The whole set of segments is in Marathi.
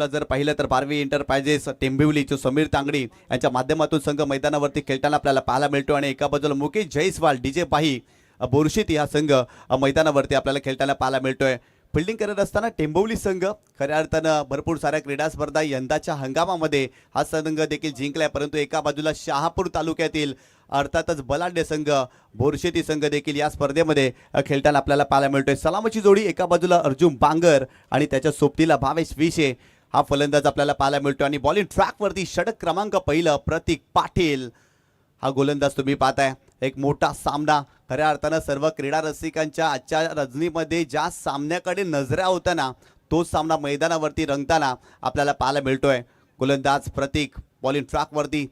जर पाहिलं तर बारवी एंटरप्राइजेस टेंबिवलीचे समीर तांगडी यांच्या माध्यमातून संघ मैदानावरती खेळताना आपल्याला पाहायला मिळतो आणि एका बाजूला मुकेश जयस्वाल डीजे पाही बोरशीती हा संघ मैदानावरती आपल्याला खेळताना पाहायला मिळतोय। फिल्डिंग करत असताना टेंबिवली संघ खऱ्या अर्थानं भरपूर साऱ्या क्रीडा स्पर्धा यंदाच्या हंगामामध्ये हा संघ देखील जिंकलाय, परंतु एका बाजूला शहापूर तालुक्यातील अर्थातच बलाढ्य संघ बोरशेती संघ देखील या स्पर्धेमध्ये खेळताना आपल्याला पाहायला मिळतोय। सलामची जोडी एका बाजूला अर्जुन बांगर आणि त्याच्या सोबतीला भावेश विशे हा फलंदाज आपल्याला पाहायला मिळतोय आणि बॉलिंग ट्रॅकवरती षटक क्रमांक पहिलं प्रतीक पाटील हा गोलंदाज तुम्ही पाहताय। एक मोठा सामना खऱ्या अर्थानं सर्व क्रीडा रसिकांच्या आजच्या रजनीमध्ये ज्या सामन्याकडे नजरा होता ना तो सामना मैदानावरती रंगताना आपल्याला पाहायला मिळतोय। गोलंदाज प्रतीक बॉलिंग ट्रॅकवरती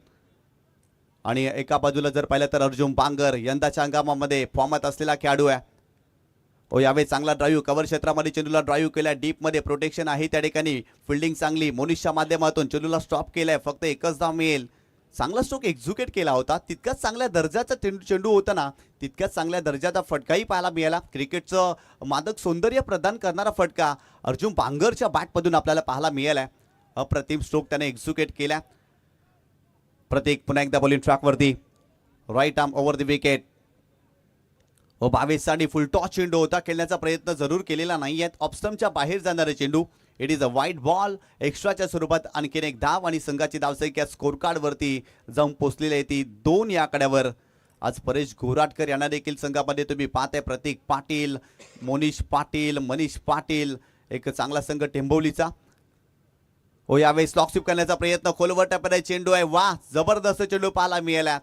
आणि एका बाजूला जर पाहिलं तर अर्जुन बांगर यंदाच्या हंगामामध्ये फॉर्मात असलेला खेळाडू आहे। यावेळी चांगला ड्राईव्ह कव्हर क्षेत्रामध्ये चेंडूला ड्राईव्ह केला, डीप मध्ये प्रोटेक्शन आहे त्या ठिकाणी, फिल्डिंग चांगली मोनिशच्या माध्यमातून चेंडूला स्टॉप केलाय, फक्त एकच धाव मिळेल। चांगला स्ट्रोक एक्झिक्यूट केला होता, तितकाच चांगल्या दर्जाचा चेंडू होता ना तितक्याच चांगल्या दर्जाचा फटकाही पाहायला मिळाला। क्रिकेटचं मादक सौंदर्य प्रदान करणारा फटका अर्जुन बांगरच्या बॅटमधून आपल्याला पाहायला मिळालाय। अप्रतिम स्ट्रोक त्याने एक्झिक्यूट केला। प्रतीक पुन्हा एकदा बॉलिंग ट्रॅकवरती right arm over the wicket. 22 साठी फुल टॉस चेंडू होता, खेळण्याचा प्रयत्न जरूर केलेला नाहीये, ऑफस्टंपच्या बाहेर जाणारे चेंडू। इट इज अ वाईट बॉल, एक्स्ट्राच्या स्वरूपात आणखीन एक धाव आणि संघाची धावसंख्या स्कोर कार्ड वरती जाऊन पोहोचलेली आहे ती 2 या आकड्यावर। आज परेश घोराटकर यांना देखील संघामध्ये तुम्ही पाहताय, प्रतीक पाटील, मोनिश पाटील, मनीष पाटील, एक चांगला संघ टेंबिवलीचा। यावेळी स्लॉक स्वीप करण्याचा प्रयत्न, खोलवर टप्प्यात चेंडू आहे, वा जबरदस्त चेंडू पाहायला मिळाला।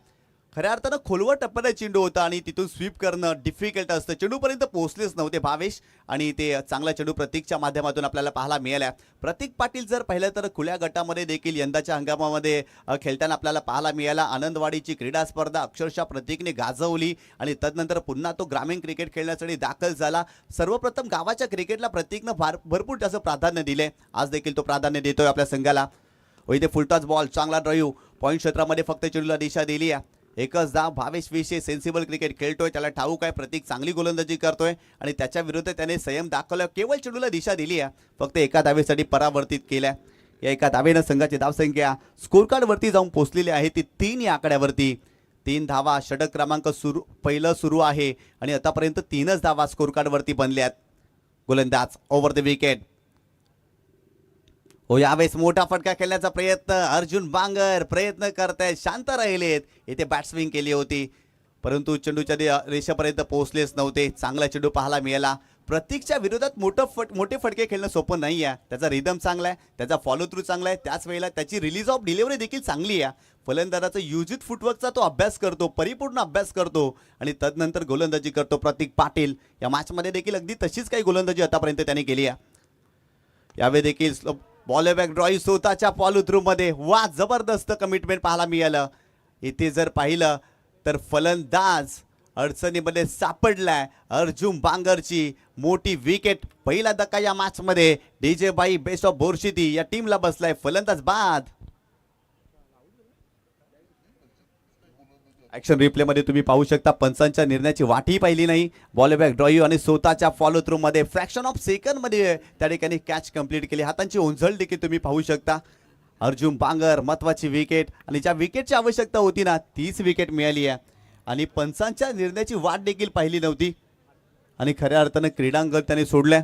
खऱ्या अर्थानं खोलवर टप्प्यात चेंडू होता आणि तिथून स्वीप करणं डिफिकल्ट असतं, चेंडूपर्यंत पोहोचलेच नव्हते भावेश आणि ते चांगला चेंडू प्रतीकच्या माध्यमातून आपल्याला पाहायला मिळाला। प्रतीक पाटील जर पाहिलं तर खुल्या गटामध्ये देखील यंदाच्या हंगामामध्ये खेळताना आपल्याला पाहायला मिळाला। आनंदवाडीची क्रीडा स्पर्धा अक्षरशः प्रतीकने गाजवली आणि तदनंतर पुन्हा तो ग्रामीण क्रिकेट खेळण्यासाठी दाखल झाला। सर्वप्रथम गावाच्या क्रिकेटला प्रतीकनं भरपूर त्याचं प्राधान्य दिले, आज देखील तो प्राधान्य देतोय आपल्या संघाला। इथे फुलटॉस बॉल, चांगला ड्राईव्ह, पॉईंट क्षेत्रामध्ये फक्त चेंडूला दिशा दिली आहे, एकच धाव। भावेश विशे सेन्सिबल क्रिकेट खेळतोय, त्याला ठाऊक आहे प्रतीक चांगली गोलंदाजी करतोय आणि त्याच्या विरुद्ध त्याने संयम दाखवला, केवळ चेंडूला दिशा दिली आहे, फक्त एका धावेसाठी परावर्तित केल्या। या एका धावेनं संघाची धावसंख्या स्कोर कार्ड वरती जाऊन पोहोचलेली आहे ती 3 या आकड्यावरती। 3 धावा, षटक क्रमांक पहिलं सुरू आहे आणि आतापर्यंत 3च धावा स्कोर कार्ड वरती बनल्यात। गोलंदाज ओव्हर द विकेट। यावेळेस मोठा फटका खेळण्याचा प्रयत्न, अर्जुन बांगर प्रयत्न करतायत, शांत राहिलेत, इथे बॅट्सविंग केली होती परंतु चेंडूच्या रेषेपर्यंत पोहोचलेच नव्हते। चांगला चेंडू पाहायला मिळाला। प्रतीकच्या विरोधात मोठे फटके खेळणं सोपं नाही आहे, त्याचा रिदम चांगला आहे, त्याचा फॉलो थ्रू चांगला आहे, त्याच वेळेला त्याची रिलीज ऑफ डिलिव्हरी देखील चांगली आहे। फलंदाजाचा युजित फुटवर्कचा तो अभ्यास करतो, परिपूर्ण अभ्यास करतो आणि तदनंतर गोलंदाजी करतो प्रतीक पाटील। या मॅचमध्ये देखील अगदी तशीच काही गोलंदाजी आतापर्यंत त्याने केली आहे। यावेळी देखील बॉल बॅक ड्राईव्ह स्वतःच्या फॉलो थ्रू मध्ये, वा जबरदस्त कमिटमेंट पाहायला मिळालं। इथे जर पाहिलं तर फलंदाज अडचणीमध्ये सापडलाय, अर्जुन बांगरची मोठी विकेट, पहिला धक्का या मॅच मध्ये। डीजे बाई बेस्ट ऑफ बोरशीती या टीमला बसलाय, फलंदाज बाद। ऍक्शन रिप्ले मध्ये तुम्ही पाहू शकता पंचांच्या निर्णयाची वाटही पाहिली नाही, बॉल बॅक ड्राईव्ह आणि स्वतःच्या फॉलो थ्रू मध्ये फ्रॅक्शन ऑफ सेकंड मध्ये त्या ठिकाणी कॅच कंप्लीट केली। हातांची उंजळ देखील तुम्ही पाहू शकता। अर्जुन बांगर महत्वाची विकेट आणि ज्या विकेटची आवश्यकता होती ना तीच विकेट मिळाली आहे आणि पंचांच्या निर्णयाची वाट देखील पाहिली नव्हती आणि खऱ्या अर्थानं क्रीडांगण त्याने सोडलंय।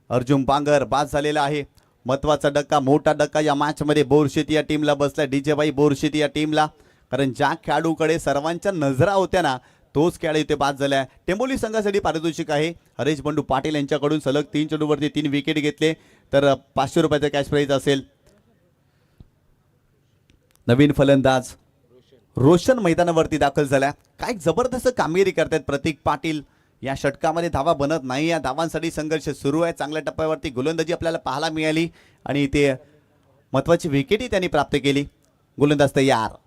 अर्जुन बांगर बाद झालेला आहे, महत्वाचा धक्का, मोठा धक्का या मॅच मध्ये बोरशेती या टीमला बसलाय, डीजे बाई बोरशेती या टीमला, कारण ज्या खेळाडूकडे सर्वांच्या नजरा होत्या ना तोच खेळाडू इथे बाद झालाय। टेंबिवली संघासाठी पारितोषिक आहे, हरेश बंडू पाटील यांच्याकडून सलग 3 चेंडूवरती 3 विकेट घेतले तर 500 रुपयाचा कॅश प्राइज असेल। नवीन फलंदाज रोशन मैदानावरती दाखल झाला, काय जबरदस्त कामगिरी करतात प्रतीक पाटील। या षटकामध्ये धावा बनत नाही, या धावांसाठी संघर्ष सुरू आहे। चांगल्या टप्प्यावरती गोलंदाजी आपल्याला पाहायला मिळाली आणि ते महत्वाची विकेटही त्यांनी प्राप्त केली। गोलंदाज तयार,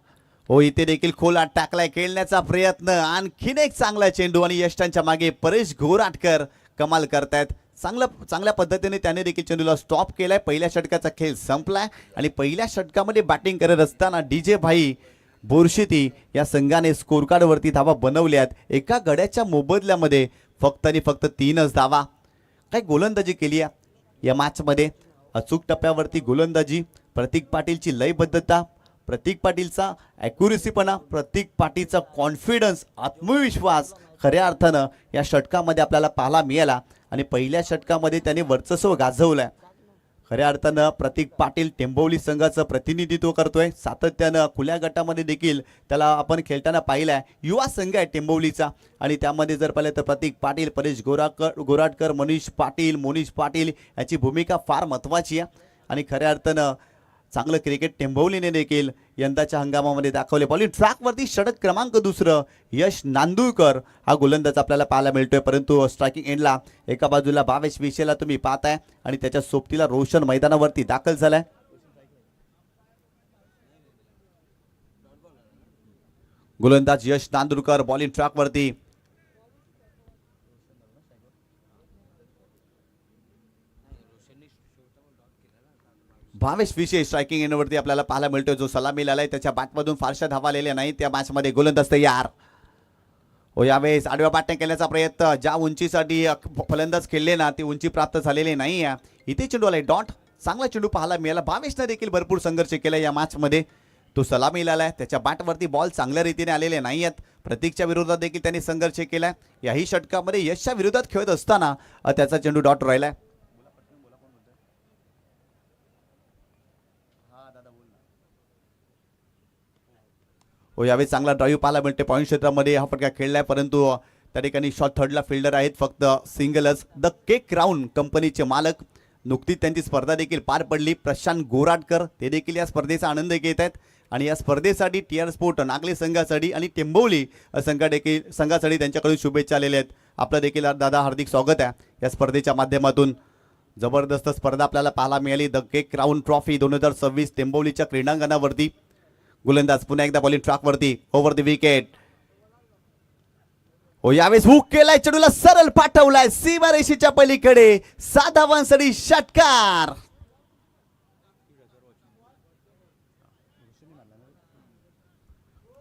इथे देखील खोलात टाकलाय, खेळण्याचा प्रयत्न, आणखीन एक चांगला चेंडू आणि यष्टांच्या मागे परेश घोराटकर कमाल करतायत। चांगल्या पद्धतीने त्याने देखील चेंडूला स्टॉप केलाय। पहिल्या षटकाचा खेळ संपलाय आणि पहिल्या षटकामध्ये बॅटिंग करत असताना डीजे भाई बोरशीती या संघाने स्कोर कार्ड वरती धावा बनवल्यात, एका गड्याच्या मोबदल्यामध्ये फक्त आणि फक्त 3च धावा। काय गोलंदाजी केली आहे, या मॅचमध्ये. अचूक टप्प्यावरती गोलंदाजी, प्रतीक पाटीलची लयबद्धता, प्रतीक पाटीलचा ॲक्युरेसीपणा, प्रतीक पाटीलचा कॉन्फिडन्स, आत्मविश्वास खऱ्या अर्थानं या षटकामध्ये आपल्याला पाहायला मिळाला आणि पहिल्या षटकामध्ये त्याने वर्चस्व गाजवलं. खऱ्या अर्थानं प्रतीक पाटील टेंभोली संघाचं प्रतिनिधित्व करतोय. सातत्यानं खुल्या गटामध्ये देखील त्याला आपण खेळताना पाहिलं आहे. युवा संघ आहे टेंभोलीचा आणि त्यामध्ये जर पाहिलं तर प्रतीक पाटील, परेश गोराटकर, मोनिश पाटील याची भूमिका फार महत्त्वाची आहे आणि खऱ्या अर्थानं चांगलं क्रिकेट टेंभोलीने देखील यंदाच्या हंगामामध्ये दाखवले. बॉलिंग ट्रॅकवरती षटक क्रमांक 2 यश नांदुरकर हा गोलंदाज आपल्याला पाहायला मिळतोय. परंतु स्ट्रायकिंग एंडला एका बाजूला भावेश विषेला तुम्ही पाहताय आणि त्याच्या सोबतीला रोशन मैदानावरती दाखल झालाय. गोलंदाज यश नांदुरकर बॉलिंग ट्रॅकवरती. भावेश विशेष स्ट्रायकिंग एंडवरती आपल्याला पाहायला मिळतोय. जो सलामी आलाय त्याच्या बॅटमधून फारशा धावा आलेल्या नाही त्या मॅचमध्ये. गोलंदाज तयार हो. यावेळेस आडव्या बॅटने केल्याचा प्रयत्न, ज्या उंचीसाठी फलंदाज खेळले ना ती उंची प्राप्त झालेली नाही आहे. इथे चेंडू आलाय डॉट, चांगला चेंडू पाहायला मिळाला. भावेशने देखील भरपूर संघर्ष केला या मॅचमध्ये. तो सलामी आलाय, त्याच्या बॅटवरती बॉल चांगल्या रीतीने आलेले नाही आहेत. प्रतीकच्या विरोधात देखील त्यांनी संघर्ष केलाय. याही षटकामध्ये यशच्या विरोधात खेळत असताना त्याचा चेंडू डॉट राहिलाय. हो. यावेळी चांगला ड्राईव्ह पाहायला मिळते. पॉईंट क्षेत्रामध्ये हा फटका खेळलाय परंतु त्या ठिकाणी शॉट थर्डला फिल्डर आहेत फक्त सिंगलच. द केक क्राऊन कंपनीचे मालक, नुकतीच त्यांची स्पर्धा देखील पार पडली. प्रशांत गोराटकर ते देखील या स्पर्धेचा आनंद घेत आहेत आणि या स्पर्धेसाठी TR स्पोर्ट नागले संघासाठी आणि टेंभोली संघासाठी त्यांच्याकडून शुभेच्छा आलेल्या आहेत. आपलं देखील दादा हार्दिक स्वागत आहे या स्पर्धेच्या माध्यमातून. जबरदस्त स्पर्धा आपल्याला पाहायला मिळाली. The cake crown trophy 2026 टेंभोलीच्या क्रीडांगणावरती. गोलंदाज पुन्हा एकदा बॉलिंग ट्रॅकवरती. ओव्हर द विकेट हो. यावेळेस हुक केलाय, चेंडूला सरळ पाठवलाय सीमारेषेच्या पलीकडे. 7 धावांसाठी षटकार.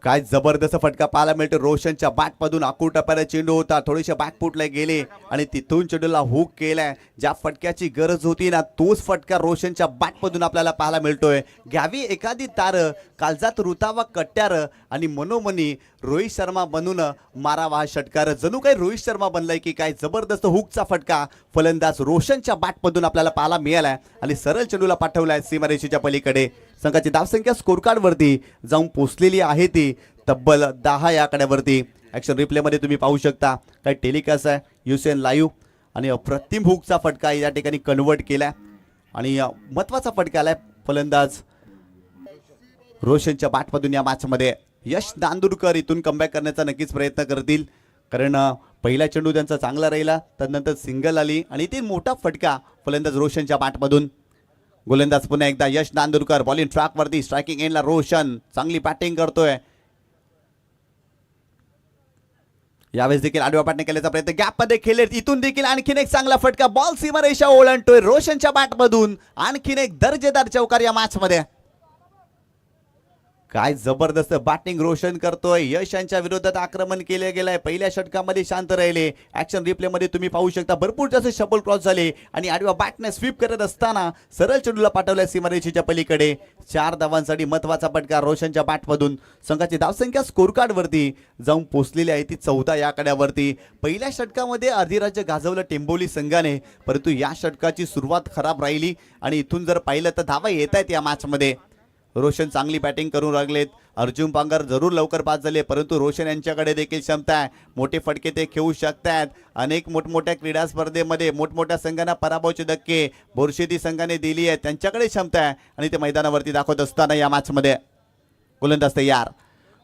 काय जबरदस्त फटका पाहायला मिळतो. रोशनच्या बॅटमधून आखूड टप्प्याला चेंडू होता, थोडेसे बॅकफुटला गेले आणि तिथून चेंडूला हुक केलाय. ज्या फटक्याची गरज होती ना तोच फटका रोशनच्या बॅटमधून आपल्याला पाहायला मिळतोय. घ्यावी एखादी तार, काळजात रुतावा कट्ट्यार आणि मनोमनी रोहित शर्मा बनून मारावा हा षटकार. जणू काही रोहित शर्मा बनलाय की काय. जबरदस्त हुकचा फटका फलंदाज रोशनच्या बॅटमधून आपल्याला पाहायला मिळालाय आणि सरळ चेंडूला पाठवलाय सीमारेषेच्या पलीकडे. संघाची धावसंख्या स्कोर कार्डवरती जाऊन पोहोचलेली आहे ती तब्बल 10 या आकड्यावरती. ॲक्शन रिप्लेमध्ये तुम्ही पाहू शकता काय टेलिकास्ट आहे UCN लाईव्ह आणि अप्रतिम हुकचा फटका या ठिकाणी कन्वर्ट केलाय आणि महत्त्वाचा फटका आलाय फलंदाज रोशनच्या बॅटमधून या मॅचमध्ये. यश नांदुरकर इथून कमबॅक करण्याचा नक्कीच प्रयत्न करतील कारण पहिला चेंडू त्यांचा चांगला राहिला, त्यानंतर सिंगल आली आणि ते मोठा फटका फलंदाज रोशनच्या बॅटमधून. गोलंदाज पुन्हा एकदा यश नांदुरकर बॉलिंग ट्रॅकवरती. स्ट्रायकिंग एंडला रोशन चांगली बॅटिंग करतोय. यावेळेस देखील आडव्या बॅटने केल्याचा प्रयत्न, गॅपमध्ये खेळले, इथून देखील आणखीन एक चांगला फटका. बॉल सीमारेषा ओलांडतोय रोशनच्या बॅटमधून. आणखीन एक दर्जेदार चौकार या मॅचमध्ये. काय जबरदस्त बॅटिंग रोशन करतोय. यश यांच्या विरोधात आक्रमण केले गेलंय. पहिल्या षटकामध्ये शांत राहिले. ॲक्शन रिप्लेमध्ये तुम्ही पाहू शकता भरपूर जास्त शबल क्रॉस झाले आणि आडव्या बॅटने स्वीप करत असताना सरळ चेंडूला पाठवलाय सीमारेषेच्या पलीकडे. 4 धावांसाठी महत्त्वाचा फटका रोशनच्या बॅटमधून. संघाची धावसंख्या स्कोर कार्डवरती जाऊन पोहोचलेली आहे ती 14 या आकड्यावरती. पहिल्या षटकामध्ये अधिराज्य गाजवलं टेंभोली संघाने परंतु या षटकाची सुरुवात खराब राहिली आणि इथून जर पाहिलं तर धावा येत आहेत या मॅचमध्ये. रोशन चांगली बॅटिंग करून लागलेत. अर्जुन पांगर जरूर लवकर बाद झाले परंतु रोशन यांच्याकडे देखील क्षमता आहे. मोठे फटके ते खेळू शकतात. अनेक मोठमोठ्या क्रीडा स्पर्धेमध्ये मोठमोठ्या संघांना पराभवाचे धक्के बोरशेती संघाने दिली आहे. त्यांच्याकडे क्षमता आहे आणि ते मैदानावरती दाखवत असताना या मॅचमध्ये. गोलंदाज तयार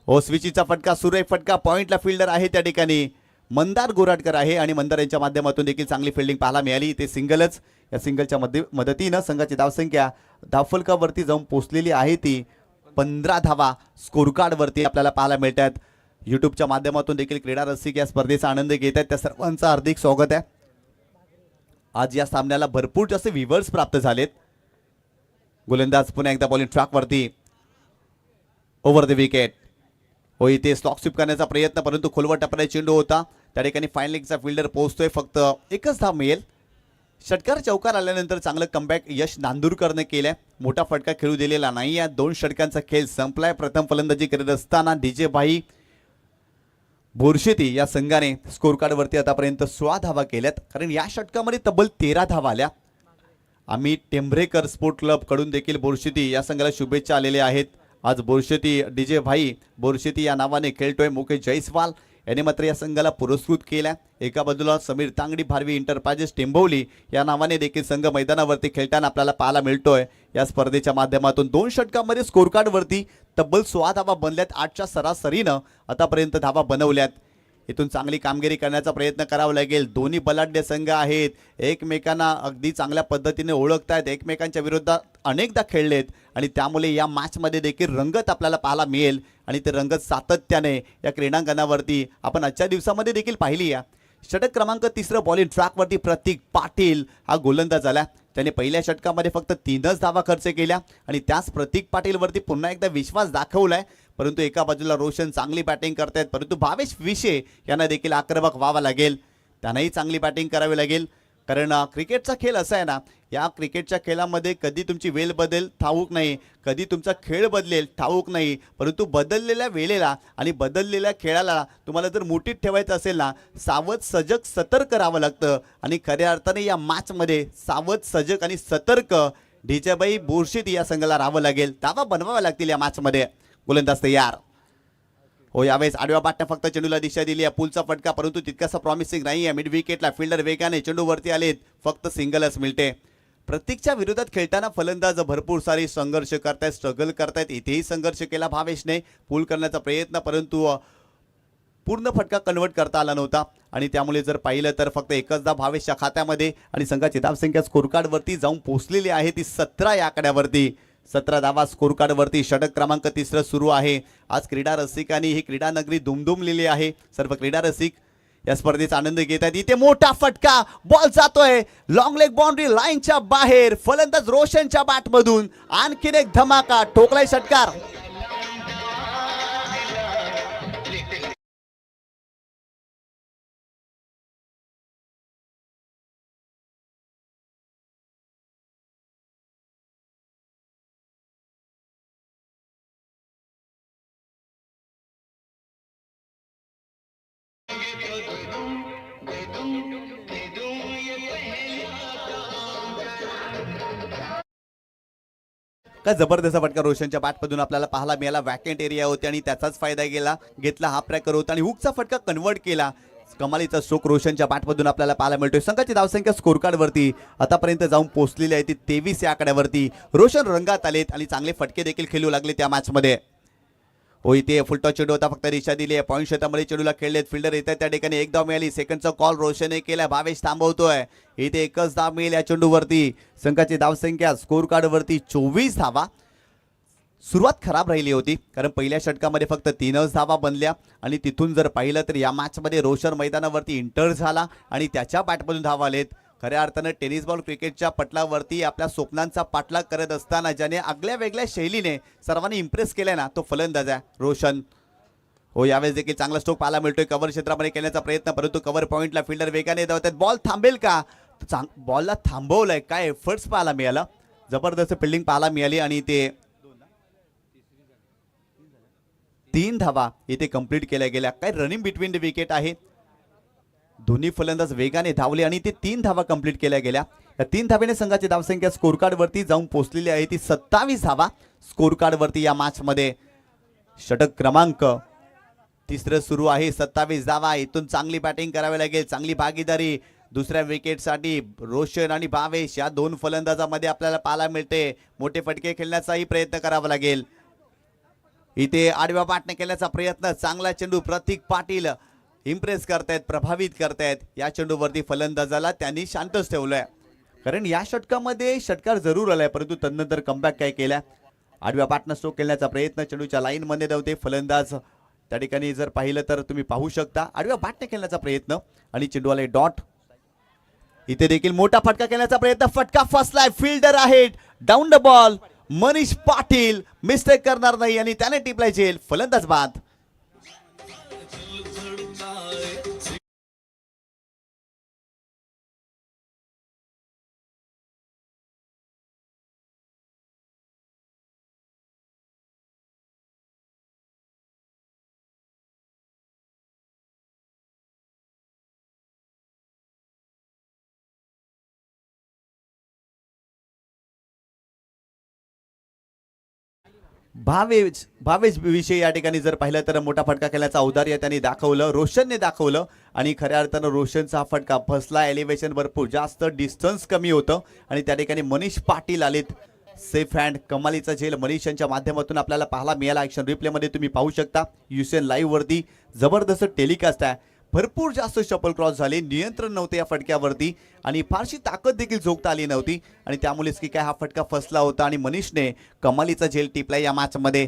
हो. स्विचीचा फटका, सुरेख फटका. पॉइंटला फिल्डर आहे त्या ठिकाणी मंदार गोराटकर आहे आणि मंदार यांच्या माध्यमातून देखील चांगली फिल्डिंग पाहायला मिळाली. ते सिंगलच. या सिंगलच्या मदतीनं संघाची धावसंख्या धावफलकावरती जाऊन पोहोचलेली आहे ती 15 धावा स्कोर कार्डवरती आपल्याला पाहायला मिळतात. यूट्यूबच्या माध्यमातून देखील क्रीडा रसिक या स्पर्धेचा आनंद घेत आहेत त्या सर्वांचं हार्दिक स्वागत आहे. आज या सामन्याला भरपूर जास्त व्ह्यूअर्स प्राप्त झालेत. गोलंदाज पुन्हा एकदा बॉलिंग ट्रॅकवरती. ओव्हर द विकेट हो. इथे स्लॉक स्वीप करण्याचा प्रयत्न परंतु खोलवर टप्प्याचा चेंडू होता. त्या ठिकाणी फाईन लेगचा फिल्डर पोहोचतोय. फक्त एकच धाव मिळेल. षटकार चौकार आल्यानंतर चांगलं कमबॅक यश नांदूरकरने केलंय. मोठा फटका खेळू दिलेला नाही. या 2 षटकांचा खेळ संपलाय. प्रथम फलंदाजी करत असताना डीजे भाई बोरशेती या संघाने स्कोर कार्डवरती आतापर्यंत 16 धावा केल्यात, कारण या षटकामध्ये तब्बल 13 धावा आल्या. आम्ही टेंभरेकर स्पोर्ट क्लब कडून देखील बोरशेती या संघाला शुभेच्छा आलेल्या आहेत. आज बोरशेती डीजे भाई बोरशेती या नावाने खेळतोय. मुकेश जयस्वाल याने मात्र या संघाला पुरस्कृत केला. एका बाजूला समीर तांगडी भारवी इंटरप्राइजेस टेंभोवली या नावाने देखील संघ मैदानावरती खेळताना आपल्याला पाहायला मिळतोय. या स्पर्धेच्या माध्यमातून 2 षटकांमध्ये स्कोर कार्डवरती तब्बल 16 धावा बनल्यात. 8च्या सरासरीनं आतापर्यंत धावा बनवल्यात. इथून चांगली कामगिरी करण्याचा प्रयत्न करावा लागेल. दोन्ही बलाढ्य संघ आहेत, एकमेकांना अगदी चांगल्या पद्धतीने ओळखतायत, एकमेकांच्या विरोधात अनेकदा खेळलेत आणि त्यामुळे या मॅचमध्ये देखील रंगत आपल्याला पाहायला मिळेल आणि ते रंगत सातत्याने या क्रीडांगणावरती आपण आजच्या दिवसामध्ये देखील पाहिली आहे. षटक क्रमांक 3 बॉलिंग ट्रॅकवरती प्रतीक पाटील हा गोलंदाज आला. त्याने पहिल्या षटकामध्ये फक्त 3च धावा खर्च केल्या आणि त्याच प्रतीक पाटीलवरती पुन्हा एकदा विश्वास दाखवलाय. परंतु एका बाजूला रोशन चांगली बॅटिंग करतायत, परंतु भावेश विशे यांना देखील आक्रमक व्हावं लागेल. त्यांनाही चांगली बॅटिंग करावी लागेल, कारण क्रिकेटचा खेळ असा आहे ना, या क्रिकेटच्या खेळामध्ये कधी तुमची वेळ बदलेल ठाऊक नाही, कधी तुमचा खेळ बदलेल ठाऊक नाही. परंतु बदललेल्या वेळेला आणि बदललेल्या खेळाला तुम्हाला जर मुठीत ठेवायचं असेल ना, सावध सजग सतर्क राहावं लागतं. आणि खऱ्या अर्थाने या मॅचमध्ये सावध सजग आणि सतर्क डीजेबाई बोरशेती या संघाला राहावं लागेल. धावा बनवाव्या लागतील या मॅचमध्ये. गोलंदाज तयार हो. यावेळेस आडव्या बाटने फक्त चेंडूला दिशा दिली आहे. पुलचा फटका परंतु तितकासा प्रॉमिसिंग नाही आहे. मिड विकेटला फिल्डर वेगाने चेंडूवरती आलेत, फक्त सिंगलच मिळते. प्रतीकच्या विरोधात खेळताना फलंदाज भरपूर सारी संघर्ष करतायत, स्ट्रगल करतायत. इथेही संघर्ष केला भावेशने, पूल करण्याचा प्रयत्न, परंतु पूर्ण फटका कन्वर्ट करता आला नव्हता. आणि त्यामुळे जर पाहिलं तर फक्त एकच धाव भावेशच्या खात्यामध्ये आणि संघाची धावसंख्या स्कोर कार्डवरती जाऊन पोहोचलेली आहे ती 17 या आकड्यावरती. 17 धावा स्कोर कार्डवरती. षटक क्रमांक 3 सुरू आहे. आज क्रीडा रसिकांनी ही क्रीडा नगरी दुमदुमलेली आहे. सर्व क्रीडा रसिक या स्पर्धेचा आनंद घेत आहेत. इथे मोठा फटका, बॉल जातोय लॉंग लेग बाउंड्री लाईनच्या बाहेर. फलंदाज रोशनच्या बॅटमधून आणखीन एक धमाका, ठोकलाय षटकार. काय जबरदस्त फटका रोशनच्या बॅटमधून आपल्याला पाहायला मिळाला. वॅकेंट एरिया होती आणि त्याचाच फायदा घेतला हा प्रकार होता आणि हुकचा फटका कन्वर्ट केला. कमालीचा स्ट्रोक रोशनच्या बॅटमधून आपल्याला पाहायला मिळतोय. संघाची धावसंख्या स्कोर कार्डवरती आतापर्यंत जाऊन पोहोचलेली आहे ती 23 या आकड्यावरती. रोशन रंगात आलेत आणि चांगले फटके देखील खेळू लागले त्या मॅचमध्ये. हो, इथे फुलटॉस चेंडू होता, फक्त दिशा दिली आहे. पॉईंट क्षेत्रामध्ये चेंडूला खेळलेत, फिल्डर येत आहेत त्या ठिकाणी. एक धाव मिळाली. सेकंडचा कॉल रोशनने केला, भावेश थांबवतोय. इथे एकच धाव मिळेल या चेंडूवरती. संघाची धावसंख्या स्कोर कार्डवरती 24 धावा. सुरुवात खराब राहिली होती, कारण पहिल्या षटकामध्ये फक्त 3च धावा बनल्या आणि तिथून जर पाहिलं तर या मॅचमध्ये रोशन मैदानावरती इंटर झाला आणि त्याच्या बॅटमधून धावा आलेत. खऱ्या अर्थानं टेनिस बॉल क्रिकेटच्या पटलावरती आपल्या स्वप्नांचा पाठलाग करत असताना ज्याने आगळ्या वेगळ्या शैलीने सर्वांनी इम्प्रेस केलाय ना, तो फलंदाज आहे रोशन. हो, यावेळेस देखील चांगला स्ट्रोक पाहायला मिळतोय. कव्हर क्षेत्रामध्ये केल्याचा प्रयत्न, परंतु कव्हर पॉईंटला फिल्डर वेगाने धावतात. बॉल थांबेल का? बॉलला थांबवलंय. काय एफर्ट्स पाहायला मिळाला, जबरदस्त फिल्डिंग पाहायला मिळाली आणि ते 3 धावा इथे कंप्लीट केल्या गेल्या. काय रनिंग बिटवीन द विकेट आहे. दोन्ही फलंदाज वेगाने धावले आणि ते 3 धावा कंप्लीट केल्या गेल्या. या 3 धावेने संघाची धावसंख्या स्कोर कार्डवरती जाऊन पोहोचलेली आहे ती 27 धावा स्कोर कार्डवरती या मॅचमध्ये. षटक क्रमांक 3 सुरू आहे. 27 धावा. इथून चांगली बॅटिंग करावी लागेल, चांगली भागीदारी दुसऱ्या विकेटसाठी रोशन आणि भावेश या 2 फलंदाजामध्ये आपल्याला पाहायला मिळते. मोठे फटके खेळण्याचाही प्रयत्न करावा लागेल. इथे आडव्या बॅटने केल्याचा प्रयत्न, चांगला चेंडू. प्रतीक पाटील इम्प्रेस करतायत, प्रभावित करतायत. या चेंडूवरती फलंदाजाला त्यांनी शांतच ठेवलंय, कारण या षटकामध्ये षटकार जरूर आलाय, परंतु तदनंतर कमबॅक काय केला. आडव्या बॅटने स्ट्रोक खेळण्याचा प्रयत्न, चेंडूच्या लाईन मध्ये धावते फलंदाज. त्या ठिकाणी जर पाहिलं तर तुम्ही पाहू शकता आडव्या बॅटने खेळण्याचा प्रयत्न आणि चेंडूवाले डॉट. इथे देखील मोठा फटका खेळण्याचा प्रयत्न, फटका फसलाय. फिल्डर आहे down the ball. Manish Patil mistake करणार नाही आणि त्याने टिपलाय झेल. फलंदाज बाद. भावेश विषयी या ठिकाणी जर पाहिलं तर मोठा फटका खेळण्याचा औदार्य त्यांनी दाखवलं, रोशनने दाखवलं आणि खऱ्या अर्थानं रोशनचा हा फटका फसला. एलिव्हेशन भरपूर जास्त, डिस्टन्स कमी होतं आणि त्या ठिकाणी मनीष पाटील आलेत. सेफ हँड कमालीचा झेल मनीष यांच्या माध्यमातून आपल्याला पाहायला मिळाला. ॲक्शन रिप्लेमध्ये तुम्ही पाहू शकता. युसेन लाईव्ह वरती जबरदस्त टेलिकास्ट आहे. भरपूर जास्त शपल क्रॉस झाले, नियंत्रण नव्हते या फटक्यावरती आणि फारशी ताकद देखील झोकता आली नव्हती आणि त्यामुळेच की काय हा फटका फसला होता आणि मनीषने कमालीचा झेल टिपला. या मॅचमध्ये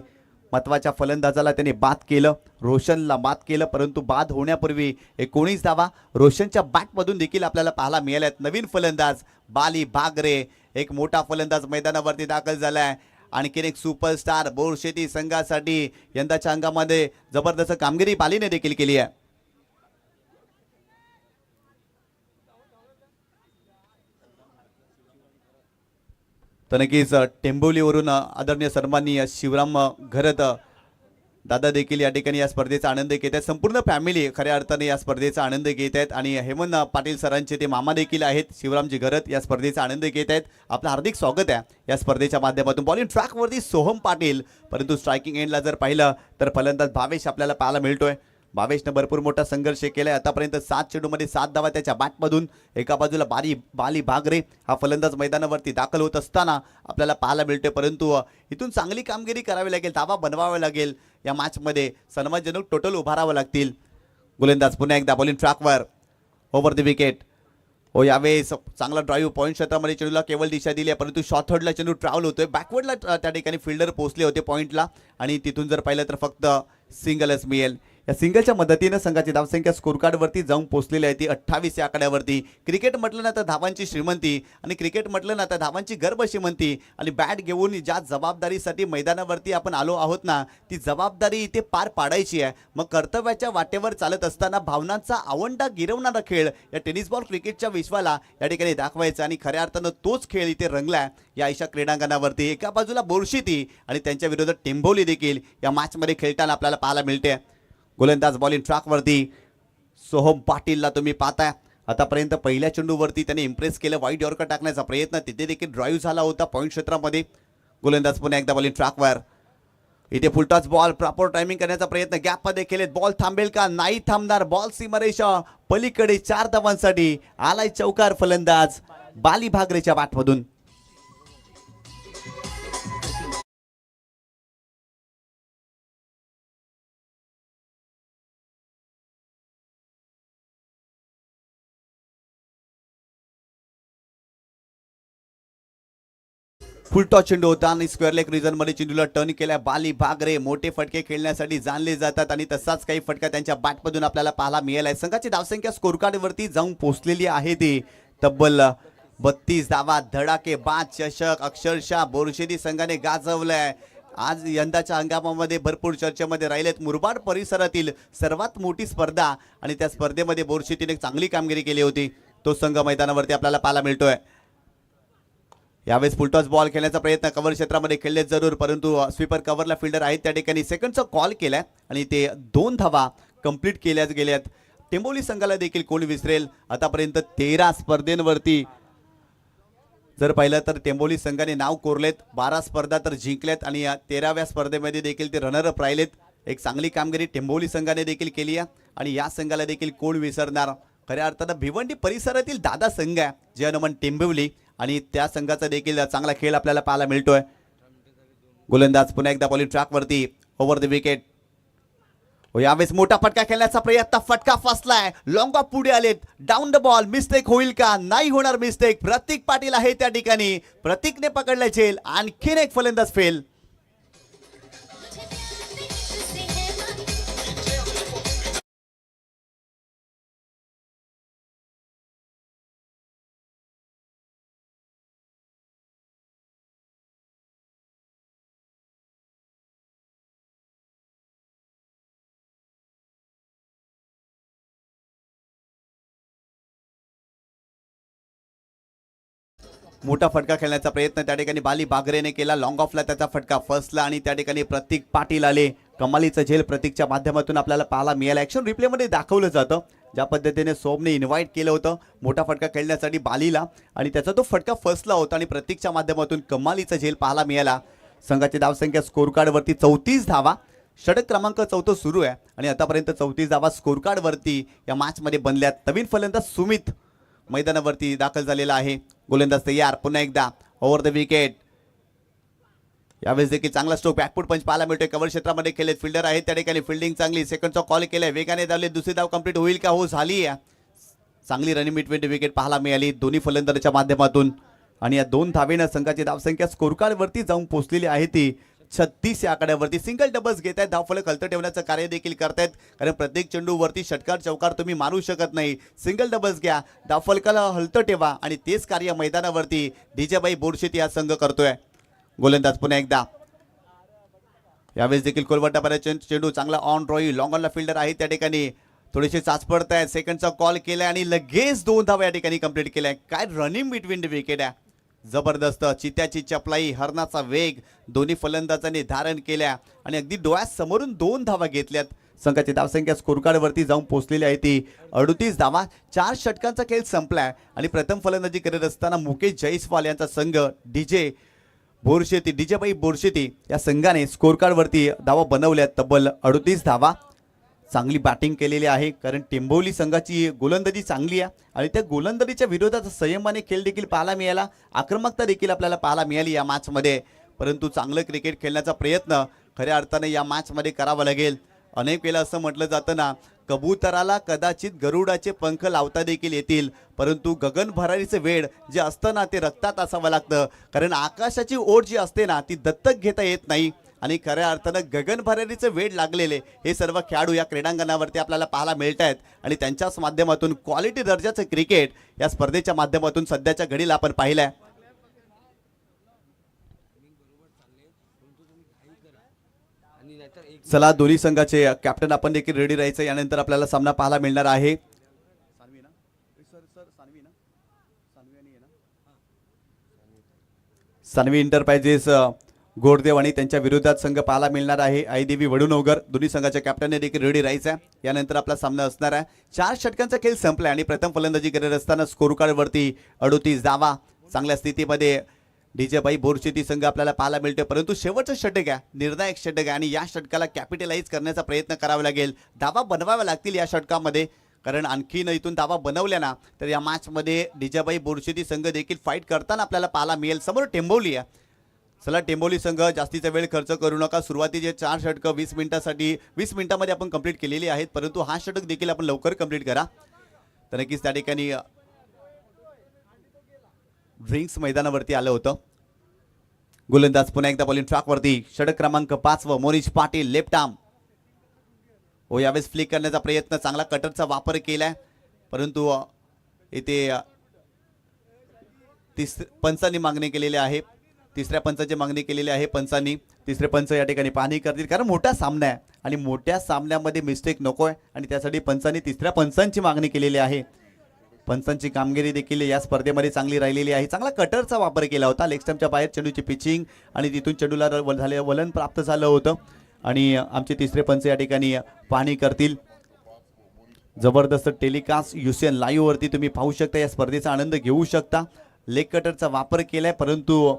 महत्त्वाच्या फलंदाजाला त्याने बाद केलं, रोशनला बाद केलं, परंतु बाद होण्यापूर्वी 19 धावा रोशनच्या बॅटमधून देखील आपल्याला पाहायला मिळाल्यात. नवीन फलंदाज बाली भागरे, एक मोठा फलंदाज मैदानावरती दाखल झालाय. आणखीन एक सुपरस्टार बोरशेती संघासाठी यंदाच्या अंगामध्ये जबरदस्त कामगिरी बालीने देखील केली आहे. तर नक्कीच टेंबोलीवरून आदरणीय सन्माननीय शिवराम घरत दादा देखील या ठिकाणी या स्पर्धेचा आनंद घेत आहेत. संपूर्ण फॅमिली खऱ्या अर्थाने या स्पर्धेचा आनंद घेत आहेत आणि हेमंत पाटील सरांचे ते मामा देखील आहेत, शिवरामजी घरत, या स्पर्धेचा आनंद घेत आहेत. आपलं हार्दिक स्वागत आहे या स्पर्धेच्या माध्यमातून. बॉलिंग ट्रॅकवरती सोहम पाटील, परंतु स्ट्रायकिंग एंडला जर पाहिलं तर फलंदाज भावेश आपल्याला पाहायला मिळतोय. भावेशने भरपूर मोठा संघर्ष केलाय. आतापर्यंत 7 चेंडूमध्ये 7 धावा त्याच्या बॅटमधून. एका बाजूला बाली भागरे हा फलंदाज मैदानावरती दाखल होत असताना आपल्याला पाहायला मिळतोय, परंतु इथून चांगली कामगिरी करावी लागेल, धावा बनवाव्या लागेल. या मॅचमध्ये सन्मानजनक टोटल उभारावं लागतील. गोलंदाज पुन्हा एकदा बॉलिंग ट्रॅकवर, ओव्हर द विकेट. हो, यावेळेस चांगला ड्राईव्ह पॉईंट क्षेत्रामध्ये चेंडूला केवळ दिशा दिली आहे, परंतु शॉर्ट थर्डला चेंडू ट्रॅव्हल होतोय. बॅकवर्डला त्या ठिकाणी फिल्डर पोहोचले होते पॉईंटला आणि तिथून जर पाहिलं तर फक्त सिंगलच मिळेल. या सिंगलच्या मदतीनं संघाची धावसंख्या स्कोर कार्डवरती जाऊन पोहोचलेली आहे ती 28 या आकड्यावरती. क्रिकेट म्हटलं ना तर धावांची श्रीमंती आणि क्रिकेट म्हटलं ना तर धावांची गर्भ श्रीमंती आणि बॅट घेऊन ज्या जबाबदारीसाठी मैदानावरती आपण आलो आहोत ना, ती जबाबदारी इथे पार पाडायची आहे. मग कर्तव्याच्या वाटेवर चालत असताना भावनांचा आवंडा गिरवणारा खेळ या टेनिस बॉल क्रिकेटच्या विश्वाला या ठिकाणी दाखवायचा आणि खऱ्या अर्थानं तोच खेळ इथे रंगलाय या आयशा क्रीडांगणावरती. एका बाजूला बोरशेती आणि त्यांच्या विरोधात टेंबोली देखील या मॅचमध्ये खेळताना आपल्याला पाहायला मिळते. गोलंदाज बॉलिंग ट्रॅकवरती सोहम पाटीलला तुम्ही पाहताय. आतापर्यंत पहिल्या चेंडूवरती त्याने इम्प्रेस केलं, वाईड यॉर्कर टाकण्याचा प्रयत्न, तिथे देखील ड्राईव्ह झाला होता पॉईंट क्षेत्रामध्ये. गोलंदाज पुन्हा एकदा बॉलिंग ट्रॅकवर. इथे फुलटॉस बॉल, प्रॉपर टायमिंग करण्याचा प्रयत्न, गॅपमध्ये केलेत. बॉल थांबेल का? नाही थांबणार. बॉल सीमारेषा पलीकडे 4 धावांसाठी आलाय चौकार फलंदाज बाली भागरेच्या बॅटमधून. फुलटॉस चेंडू होता आणि स्क्वेअर लेग रिजनमध्ये चेंडूला टर्न केलाय. बाली भागरे मोठे फटके खेळण्यासाठी जाणले जातात आणि तसाच काही फटका त्यांच्या बॅटमधून आपल्याला पाहायला मिळालाय. संघाची धावसंख्या स्कोर कार्डवरती जाऊन पोहोचलेली आहे ती तब्बल 32 धावा. धडाके 5 चषक अक्षरशः बोरशेती संघाने गाजवलाय. आज यंदाच्या हंगामामध्ये भरपूर चर्चेमध्ये राहिलेत. मुरबाड परिसरातील सर्वात मोठी स्पर्धा आणि त्या स्पर्धेमध्ये बोरशेतीने चांगली कामगिरी केली होती. तो संघ मैदानावरती आपल्याला पाहायला मिळतोय. यावेळेस फुलटॉस बॉल खेळण्याचा प्रयत्न कव्हर क्षेत्रामध्ये खेळले जरूर, परंतु स्वीपर कव्हरला फिल्डर आहेत त्या ठिकाणी सेकंडचा कॉल केलाय आणि ते 2 धावा कंप्लीट केल्याच गेल्यात. टेंबोली संघाला देखील कोण विसरेल. आतापर्यंत 13 स्पर्धेंवरती जर पाहिलं तर टेंबोली संघाने नाव कोरलेत. 12 स्पर्धा तर जिंकल्यात आणि या 13व्या स्पर्धेमध्ये देखील ते रनरअप राहिलेत. एक चांगली कामगिरी टेंबोली संघाने देखील केली आहे आणि या संघाला देखील कोण विसरणार. खऱ्या अर्थानं भिवंडी परिसरातील दादा संघ आहे जे हनुमान टेंबिवली आणि त्या संघाचा देखील चांगला खेळ आपल्याला पाहायला मिळतोय. गोलंदाज पुन्हा एकदा बॉलिंग ट्रॅकवरती, ओव्हर द विकेट. यावेळेस मोठा फटका खेळण्याचा प्रयत्न, फटका फसलाय. लॉंग ऑफ पुढे आलेत. डाऊन द बॉल, मिस्टेक होईल का? नाही होणार मिस्टेक. प्रतीक पाटील आहे त्या ठिकाणी. प्रतीकने पकडला झेल. आणखीन एक फलंदाज फेल. मोठा फटका खेळण्याचा प्रयत्न त्या ठिकाणी बाली भागरेने केला. लॉंग ऑफला त्याचा फटका फसला आणि त्या ठिकाणी प्रतीक पाटील आले. कमालीचं झेल प्रतीकच्या माध्यमातून आपल्याला पाहायला मिळाला. ॲक्शन रिप्लेमध्ये दाखवलं जातं ज्या पद्धतीने सोमने इन्व्हाइट केलं होतं मोठा फटका खेळण्यासाठी बालीला आणि त्याचा तो फटका फसला होता आणि प्रतीकच्या माध्यमातून कमालीचा झेल पाहायला मिळाला. संघाची धावसंख्या स्कोर कार्ड वरती 34 धावा, षटक क्रमांक 4 सुरू आहे आणि आतापर्यंत 34 धावा स्कोर कार्ड वरती या मॅच मध्ये बनल्यात. नवीन फलंदाज सुमित मैदानावरती दाखल झालेला आहे. गोलंदाज तयार. पुन्हा एकदा ओव्हर द विकेट. यावेळेस देखील चांगला स्ट्रोक बॅकफूट पंच पाहायला मिळतोय. कव्हर क्षेत्रामध्ये केले फिल्डर आहेत त्या ठिकाणी. फिल्डिंग चांगली. सेकंडचा कॉल केलाय. वेगाने धावले. दुसरी धाव कंप्लीट होईल का? हो झाली आहे. चांगली रनिंग मिड विकेट पाहायला मिळाली दोन्ही फलंदाजांच्या माध्यमातून आणि या 2 धावेनं संघाची धावसंख्या स्कोर कार्ड वरती जाऊन पोहोचलेली आहे ती 36 या आकड्यावरती. सिंगल डबल्स घेत आहेत. धावफलक हलतं ठेवण्याचं कार्य देखील करतायत कारण प्रत्येक चेंडूवरती षटकार चौकार तुम्ही मारू शकत नाही. सिंगल डबल्स घ्या, धावफलकाला हलतं ठेवा आणि तेच कार्य मैदानावरती डीजेबाई बोरशेती हा संघ करतोय. गोलंदाज पुन्हा एकदा. यावेळेस देखील कोलवटापर्यंत चेंडू चांगला ऑन रॉई. लॉंग ऑनला फिल्डर आहे त्या ठिकाणी. थोडेसे चाचपडत आहेत. सेकंडचा कॉल केलाय आणि लगेच 2 धावा या ठिकाणी कंप्लीट केलाय. काय रनिंग बिटवीन द विकेट आहे. जबरदस्त. चित्याची चपलाई, हरणाचा वेग दोन्ही फलंदाजांनी धारण केल्या आणि अगदी डोळ्यासमोरून 2 धावा घेतल्यात. संघाची धावसंख्या स्कोर कार्ड वरती जाऊन पोहोचलेली आहे ती 38 धावा. 4 षटकांचा खेळ संपलाय आणि प्रथम फलंदाजी करत असताना मुकेश जयस्वाल यांचा संघ डीजेबाई बोरशेती या संघाने स्कोर कार्ड वरती धावा बनवल्यात तब्बल 38 धावा. चांगली बॅटिंग केलेली आहे कारण टेंभोली संघाची गोलंदाजी चांगली आहे आणि त्या गोलंदाजीच्या विरोधात संयमाने खेळ देखील पाहायला मिळाला. आक्रमकता देखील आपल्याला पाहायला मिळाली या मॅचमध्ये. परंतु चांगलं क्रिकेट खेळण्याचा प्रयत्न खऱ्या अर्थाने या मॅचमध्ये करावा लागेल. अनेक वेळा असं म्हटलं जातं ना, कबुतराला कदाचित गरुडाचे पंख लावता देखील येतील परंतु गगन भरारीचे वेळ जे असतं ना ते रक्तात असावं लागतं कारण आकाशाची ओढ जी असते ना ती दत्तक घेता येत नाही आणि खऱ्या अर्थानं गगन भरारीचे वेळ लागलेले हे सर्व खेळाडू या क्रीडांगणावरती आपल्याला पाहायला मिळत आहेत आणि त्यांच्याच माध्यमातून क्वालिटी दर्जाचं क्रिकेट या स्पर्धेच्या माध्यमातून सध्याच्या घडीला आपण पाहिलंय. चला दोन्ही संघाचे कॅप्टन आपण देखील रेडी राहायचं. यानंतर आपल्याला सामना पाहायला मिळणार आहे. सानवी एंटरप्राइजेस गोडदेव आणि त्यांच्या विरोधात संघ पाहायला मिळणार आहे आईदेवी वडुनवगर. दोन्ही संघाच्या कॅप्टनने देखील रेडी राहायचं आहे. यानंतर आपला सामना असणार आहे. 4 षटकांचा खेळ संपलाय आणि प्रथम फलंदाजी करत असताना स्कोर कार्ड वरती 38 धावा. चांगल्या स्थितीमध्ये डीजेबाई बोरशेती संघ आपल्याला पाहायला मिळते परंतु शेवटचं षटक आहे, निर्णायक षटक आहे आणि या षटकाला कॅपिटलाइज करण्याचा प्रयत्न करावा लागेल. धावा बनवाव्या लागतील या षटकामध्ये कारण आणखीन इथून धावा बनवल्या ना तर या मॅचमध्ये डीजेबाई बोरशेती संघ देखील फाईट करताना आपल्याला पाहायला मिळेल. समोर टेंभोली आहे. चला टेंभोली संघ जास्तीचा वेळ खर्च करू नका. सुरुवातीचे 4 षटकं 20 मिनिटासाठी 20 मिनिटांमध्ये आपण कंप्लीट केलेली आहेत परंतु हा षटक देखील आपण लवकर कंप्लीट करा तर नक्कीच त्या ठिकाणी ड्रिंक्स मैदानावरती आलं होतं. गोलंदाज पुन्हा एकदा बॉलिंग ट्रॅकवरती. षटक क्रमांक 5 मोनिश पाटील लेफ्ट आर्म. हो यावेळेस फ्लिक करण्याचा प्रयत्न. चांगला कटरचा वापर केलाय परंतु इथे पंचांनी मागणी केलेली आहे. तिसऱ्या पंचाची मागणी केलेली आहे पंचांनी. तिसरे पंच या ठिकाणी पाहणी करतील कारण मोठा सामना आहे आणि मोठ्या सामन्यामध्ये मिस्टेक नकोय आणि त्यासाठी पंचांनी तिसऱ्या पंचांची मागणी केलेली आहे. पंचांची कामगिरी देखील या स्पर्धेमध्ये चांगली राहिलेली आहे. चांगला कटरचा वापर केला होता. लेग स्टंपच्या बाहेर चेंडूची पिचिंग आणि तिथून चेंडूला वलन प्राप्त झालं होतं आणि आमचे तिसरे पंच या ठिकाणी पाहणी करतील. जबरदस्त टेलिकास्ट युसीएन लाईव्ह वरती तुम्ही पाहू शकता. या स्पर्धेचा आनंद घेऊ शकता. लेग कटरचा वापर केलाय परंतु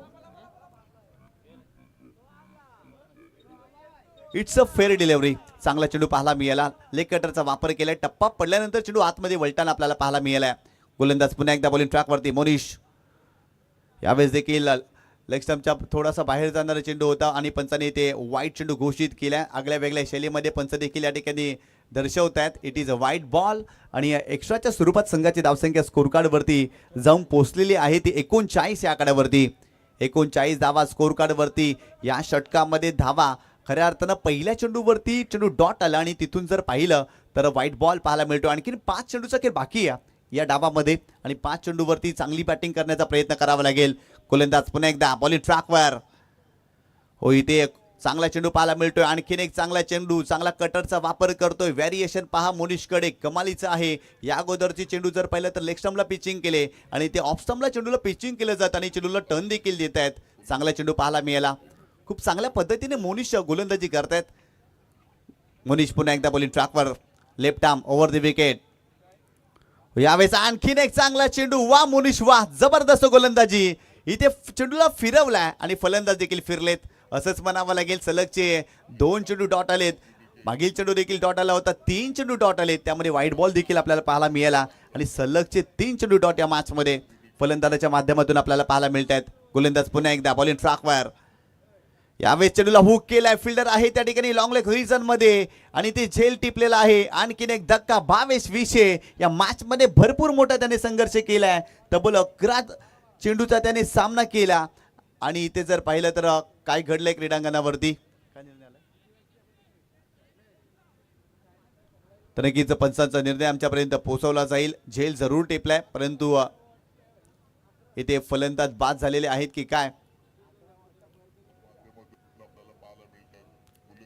इट्स अ फेअर डिलिव्हरी. चांगला चेंडू पाहायला मिळाला. लेग कटरचा वापर केलाय. टप्पा पडल्यानंतर चेंडू आतमध्ये वळताना आपल्याला पाहायला मिळाला. गोलंदाज पुन्हा एकदा बॉलिंग ट्रॅकवरती मोनिश. यावेळेस देखील लेग स्टंपच्या थोडासा बाहेर जाणारा चेंडू होता आणि पंचाने ते वाईट चेंडू घोषित केला. आगळ्या वेगळ्या शैलीमध्ये पंच देखील या ठिकाणी दर्शवत आहेत. इट इज अ वाईट बॉल आणि एक्स्ट्राच्या स्वरूपात संघाची धावसंख्या स्कोर कार्ड वरती जाऊन पोहोचलेली आहे ती 39 या आकड्यावरती. 39 धावा स्कोर कार्ड वरती. या षटकामध्ये धावा खऱ्या अर्थानं पहिल्या चेंडूवरती चेंडू डॉट आला आणि तिथून जर पाहिलं तर व्हाईट बॉल पाहायला मिळतो. आणखीन 5 चेंडूचा खेळ बाकी आहे या डावामध्ये आणि 5 चेंडूवरती चांगली बॅटिंग करण्याचा प्रयत्न करावा लागेल. गोलंदाज पुन्हा एकदा बॉलिंग ट्रॅकवर. हो इथे चांगला चेंडू पाहायला मिळतोय. आणखीन एक चांगला चेंडू. चांगला कटरचा वापर करतोय. व्हेरिएशन पहा मोनिशकडे कमालीचं आहे. या अगोदरची चेंडू जर पाहिलं तर लेग स्टंपला पिचिंग केले आणि ते ऑफ स्टंपला चेंडूला पिचिंग केलं जातं आणि चेंडूला टर्न देखील देत आहेत. चांगला चेंडू पाहायला मिळाला. खूप चांगल्या पद्धतीने मोनिश गोलंदाजी करतायत. मोनिश पुन्हा एकदा बॉलिंग ट्रॅकवर. Left arm over the wicket. यावेळेस आणखीन एक चांगला चेंडू. वा मोनिश वा. जबरदस्त गोलंदाजी. इथे चेंडूला फिरवलाय आणि फलंदाज देखील फिरलेत. असंच म्हणावं लागेल. सलगचे 2 चेंडू डॉट आलेत. मागील चेंडू देखील डॉट आला होता. 3 चेंडू डॉट आले, त्यामध्ये व्हाईट बॉल देखील आपल्याला पाहायला मिळाला आणि सलगचे 3 चेंडू डॉट या मॅच मध्ये फलंदाजाच्या माध्यमातून आपल्याला पाहायला मिळत आहेत. गोलंदाज पुन्हा एकदा बॉलिंग ट्रॅकवर. यावेळेस चेंडूला हुक केलाय. फिल्डर आहे त्या ठिकाणी लॉंग लेग रिजन मध्ये आणि ते झेल टिपलेला आहे. आणखीन एक धक्का. 22-20 या मॅच मध्ये भरपूर मोठा त्याने संघर्ष केलाय. तब्बल 11 चेंडूचा त्याने सामना केला आणि इथे जर पाहिलं तर काय घडलंय क्रीडांगणावरती. तर नक्कीच पंचांचा निर्णय आमच्यापर्यंत पोहोचवला जाईल. झेल जरूर टिपलाय, परंतु इथे फलंदाज बाद झालेले आहेत की काय.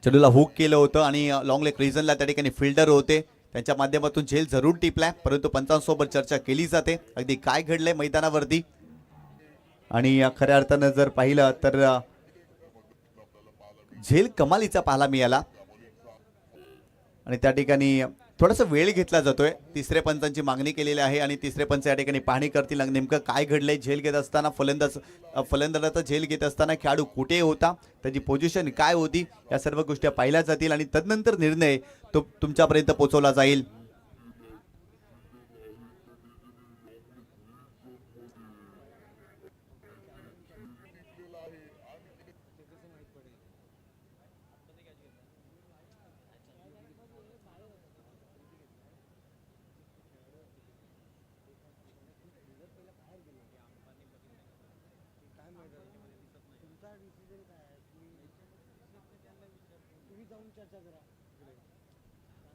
चेंडूला हुक केलं होतं आणि लॉंग लेग रिजनला त्या ठिकाणी फिल्डर होते, त्यांच्या माध्यमातून झेल जरूर टिपलाय, परंतु पंचांसोबत चर्चा केली जाते अगदी काय घडलंय मैदानावरती. आणि खऱ्या अर्थानं जर पाहिलं तर झेल कमालीचा पाहायला मिळाला आणि त्या ठिकाणी थोडासा वेळ घेतला जातोय. तिसऱ्या पंचांची मागणी केलेली आहे आणि तिसरे पंच या ठिकाणी पाहणी करतील नेमकं काय घडलंय. झेल घेत असताना फलंदाजाचा झेल घेत असताना खेळाडू कुठे होता, त्याची पोझिशन काय होती, या सर्व गोष्टी पाहिल्या जातील आणि तदनंतर निर्णय तो तुमच्यापर्यंत पोहोचवला जाईल.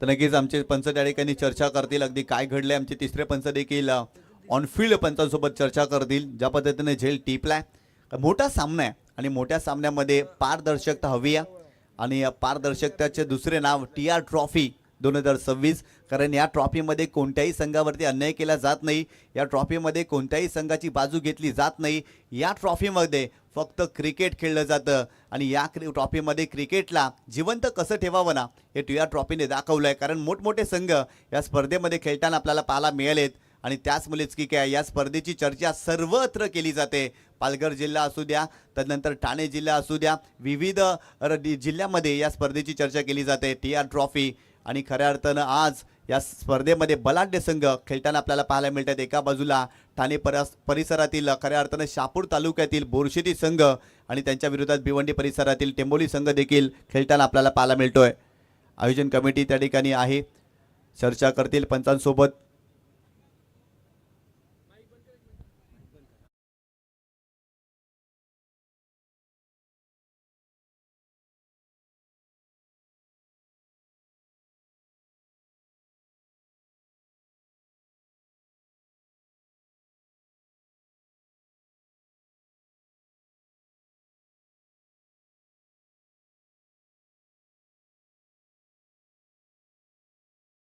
तर नक्कीच आमचे पंच त्या ठिकाणी चर्चा करतील अगदी काय घडलंय. आमचे तिसरे पंच देखील ऑनफिल्ड पंचांसोबत चर्चा करतील. ज्या पद्धतीने झेल टिपलाय, मोठा सामना आहे आणि मोठ्या सामन्यामध्ये पारदर्शकता हवी आहे आणि पारदर्शकताचे दुसरे नाव TR ट्रॉफी 2026. कारण या ट्रॉफीमध्ये कोणत्याही संघावरती अन्याय केला जात नाही. या ट्रॉफीमध्ये कोणत्याही संघाची बाजू घेतली जात नाही. या ट्रॉफीमध्ये फक्त क्रिकेट खेळलं जातं आणि या ट्रॉफीमध्ये क्रिकेटला जिवंत कसं ठेवावं ना, हे TR ट्रॉफीने दाखवलं आहे. कारण मोठमोठे संघ या स्पर्धेमध्ये खेळताना आपल्याला पाहायला मिळालेत आणि त्याचमुळेच की काय या स्पर्धेची चर्चा सर्वत्र केली जाते. पालघर जिल्हा असू द्या, तदनंतर ठाणे जिल्हा असू द्या, विविध जिल्ह्यामध्ये या स्पर्धेची चर्चा केली जाते. TR ट्रॉफी आणि खऱ्या अर्थानं आज या स्पर्धेमध्ये बलाढ्य संघ खेळताना आपल्याला पाहायला मिळतात. एका बाजूला ठाणे परिसरातील खऱ्या अर्थानं शहापूर तालुक्यातील बोरशेती संघ आणि त्यांच्या विरोधात भिवंडी परिसरातील टेंबोली संघ देखील खेळताना आपल्याला पाहायला मिळतोय. आयोजन कमिटी त्या ठिकाणी आहे, चर्चा करतील पंचांसोबत.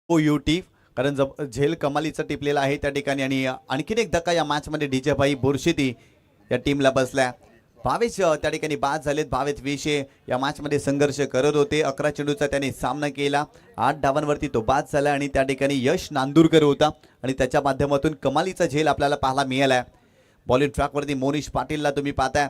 OUT कारण झेल कमालीचा टिपलेला आहे त्या ठिकाणी आणि आणखीन एक धक्का या मॅच मध्ये डीजे भाई बोरशेती या टीमला बसल्या. 22 त्या ठिकाणी बाद झालेत. 22-20 या मॅच मध्ये संघर्ष करत होते. 11 चेंडूचा त्याने सामना केला. 8 धावांवरती तो बाद झाला आणि त्या ठिकाणी यश नांदूरकर होता आणि त्याच्या माध्यमातून कमालीचा झेल आपल्याला पाहायला मिळाला. बॉलिंग ट्रॅकवरती मोनिश पाटीलला तुम्ही पाहताय,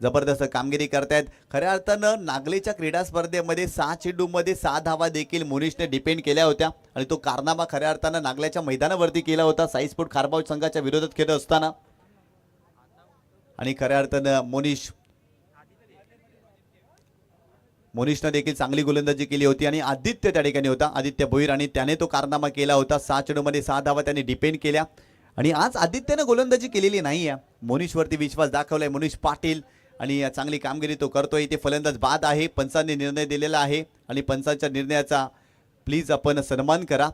जबरदस्त कामगिरी करतायत. खऱ्या अर्थानं नागलेच्या क्रीडा स्पर्धेमध्ये 6 चेंडूमध्ये 6 धावा देखील मोनिशने डिपेंड केल्या होत्या आणि तो कारनामा खऱ्या अर्थानं नागल्याच्या मैदानावरती केला होता साईस्पोर्ट खारबाव संघाच्या विरोधात खेळत असताना. आणि खऱ्या अर्थानं मोनिशनं देखील चांगली गोलंदाजी केली होती आणि आदित्य त्या ठिकाणी होता, आदित्य भोईर, आणि त्याने तो कारनामा केला होता. 6 चेंडूमध्ये 6 धावा त्याने डिपेंड केल्या आणि आज आदित्यनं गोलंदाजी केलेली नाही आहे. मोनिशवरती विश्वास दाखवलाय मोनिश पाटील आणि चांगली कामगिरी तो करतोय. इथे फलंदाज बाद आहे. पंचांनी निर्णय दिलेला आहे आणि पंचांच्या निर्णयाचा प्लीज आपण सन्मान करा.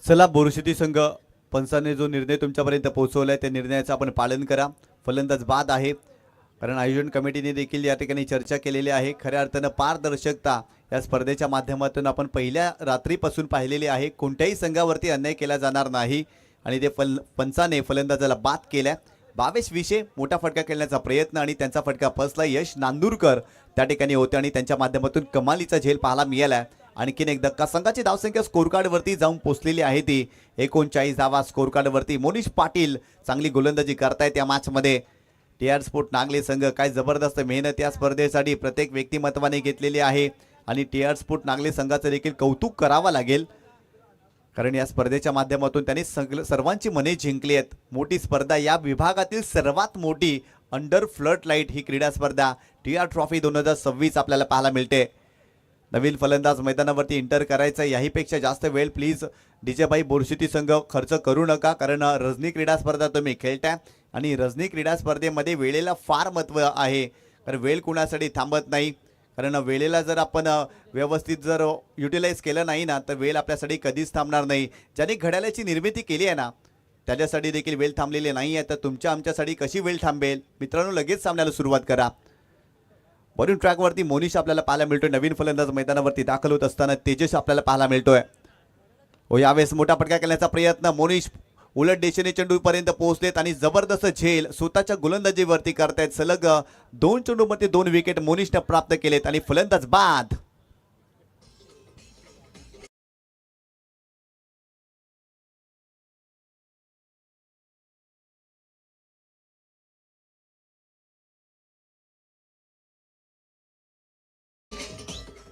चला बोरशेती संघ पंचाने जो निर्णय तुमच्यापर्यंत पोहोचवलाय त्या निर्णयाचं आपण पालन करा. फलंदाज बाद आहे, कारण आयोजन कमिटीने देखील या ठिकाणी चर्चा केलेली आहे. खऱ्या अर्थानं पारदर्शकता या स्पर्धेच्या माध्यमातून आपण पहिल्या रात्रीपासून पाहिलेली आहे. कोणत्याही संघावरती अन्याय केला जाणार नाही आणि ते पंचाने फलंदाजाला बाद केल्या. 22 विषय मोठा फटका खेळण्याचा प्रयत्न आणि त्यांचा फटका फसला. यश नांदूरकर त्या ठिकाणी होते आणि त्यांच्या माध्यमातून कमालीचा झेल पाहायला मिळाला. आणखीन एक धक्का, संघाची धावसंख्या स्कोर कार्डवरती जाऊन पोहोचलेली आहे. ती 39 धावा स्कोर कार्डवरती. मोनिश पाटील चांगली गोलंदाजी करतायत या मॅचमध्ये. TR स्पोर्ट नागले संघ काय जबरदस्त मेहनत या स्पर्धेसाठी प्रत्येक व्यक्तिमत्वाने घेतलेली आहे आणि TR स्पोर्ट नागले संघाचं देखील कौतुक करावं लागेल, कारण या स्पर्धेच्या माध्यमातून त्यांनी सर्वांची मने जिंकली आहेत. मोठी स्पर्धा, या विभागातील सर्वात मोठी अंडर फ्लड लाईट ही क्रीडा स्पर्धा TR ट्रॉफी 2026 आपल्याला पाहायला मिळते. नवीन फलंदाज मैदानावरती एंटर करायचा, याहीपेक्षा जास्त वेळ प्लीज DJ भाई बोरशेती संघ खर्च करू नका, कारण रजनी क्रीडा स्पर्धा तुम्ही खेळताय आणि रजनी क्रीडा स्पर्धेमध्ये वेळेला फार महत्त्व आहे. कारण वेळ कुणासाठी थांबत नाही, कारण वेळेला जर आपण व्यवस्थित जर युटिलाइज केलं नाही ना तर वेळ आपल्यासाठी कधीच थांबणार नाही. ज्याने घड्याळाची निर्मिती केली आहे ना त्याच्यासाठी देखील वेळ थांबलेली नाही आहे, तर तुमच्या आमच्यासाठी कशी वेळ थांबेल? मित्रांनो, लगेच सामन्याला सुरुवात करा. वरून ट्रॅकवरती मोनिश आपल्याला पाहायला मिळतोय. नवीन फलंदाज मैदानावरती दाखल होत असताना तेजस आपल्याला पाहायला मिळतोय. यावेळेस मोठा फटका करण्याचा प्रयत्न. मोनिश उलट दिशेने चेंडूपर्यंत पोहोचलेत आणि जबरदस्त झेल स्वतःच्या गोलंदाजीवरती करतायत. सलग 2 चेंडूमध्ये 2 विकेट मोनिशने प्राप्त केलेत आणि फलंदाज बाद.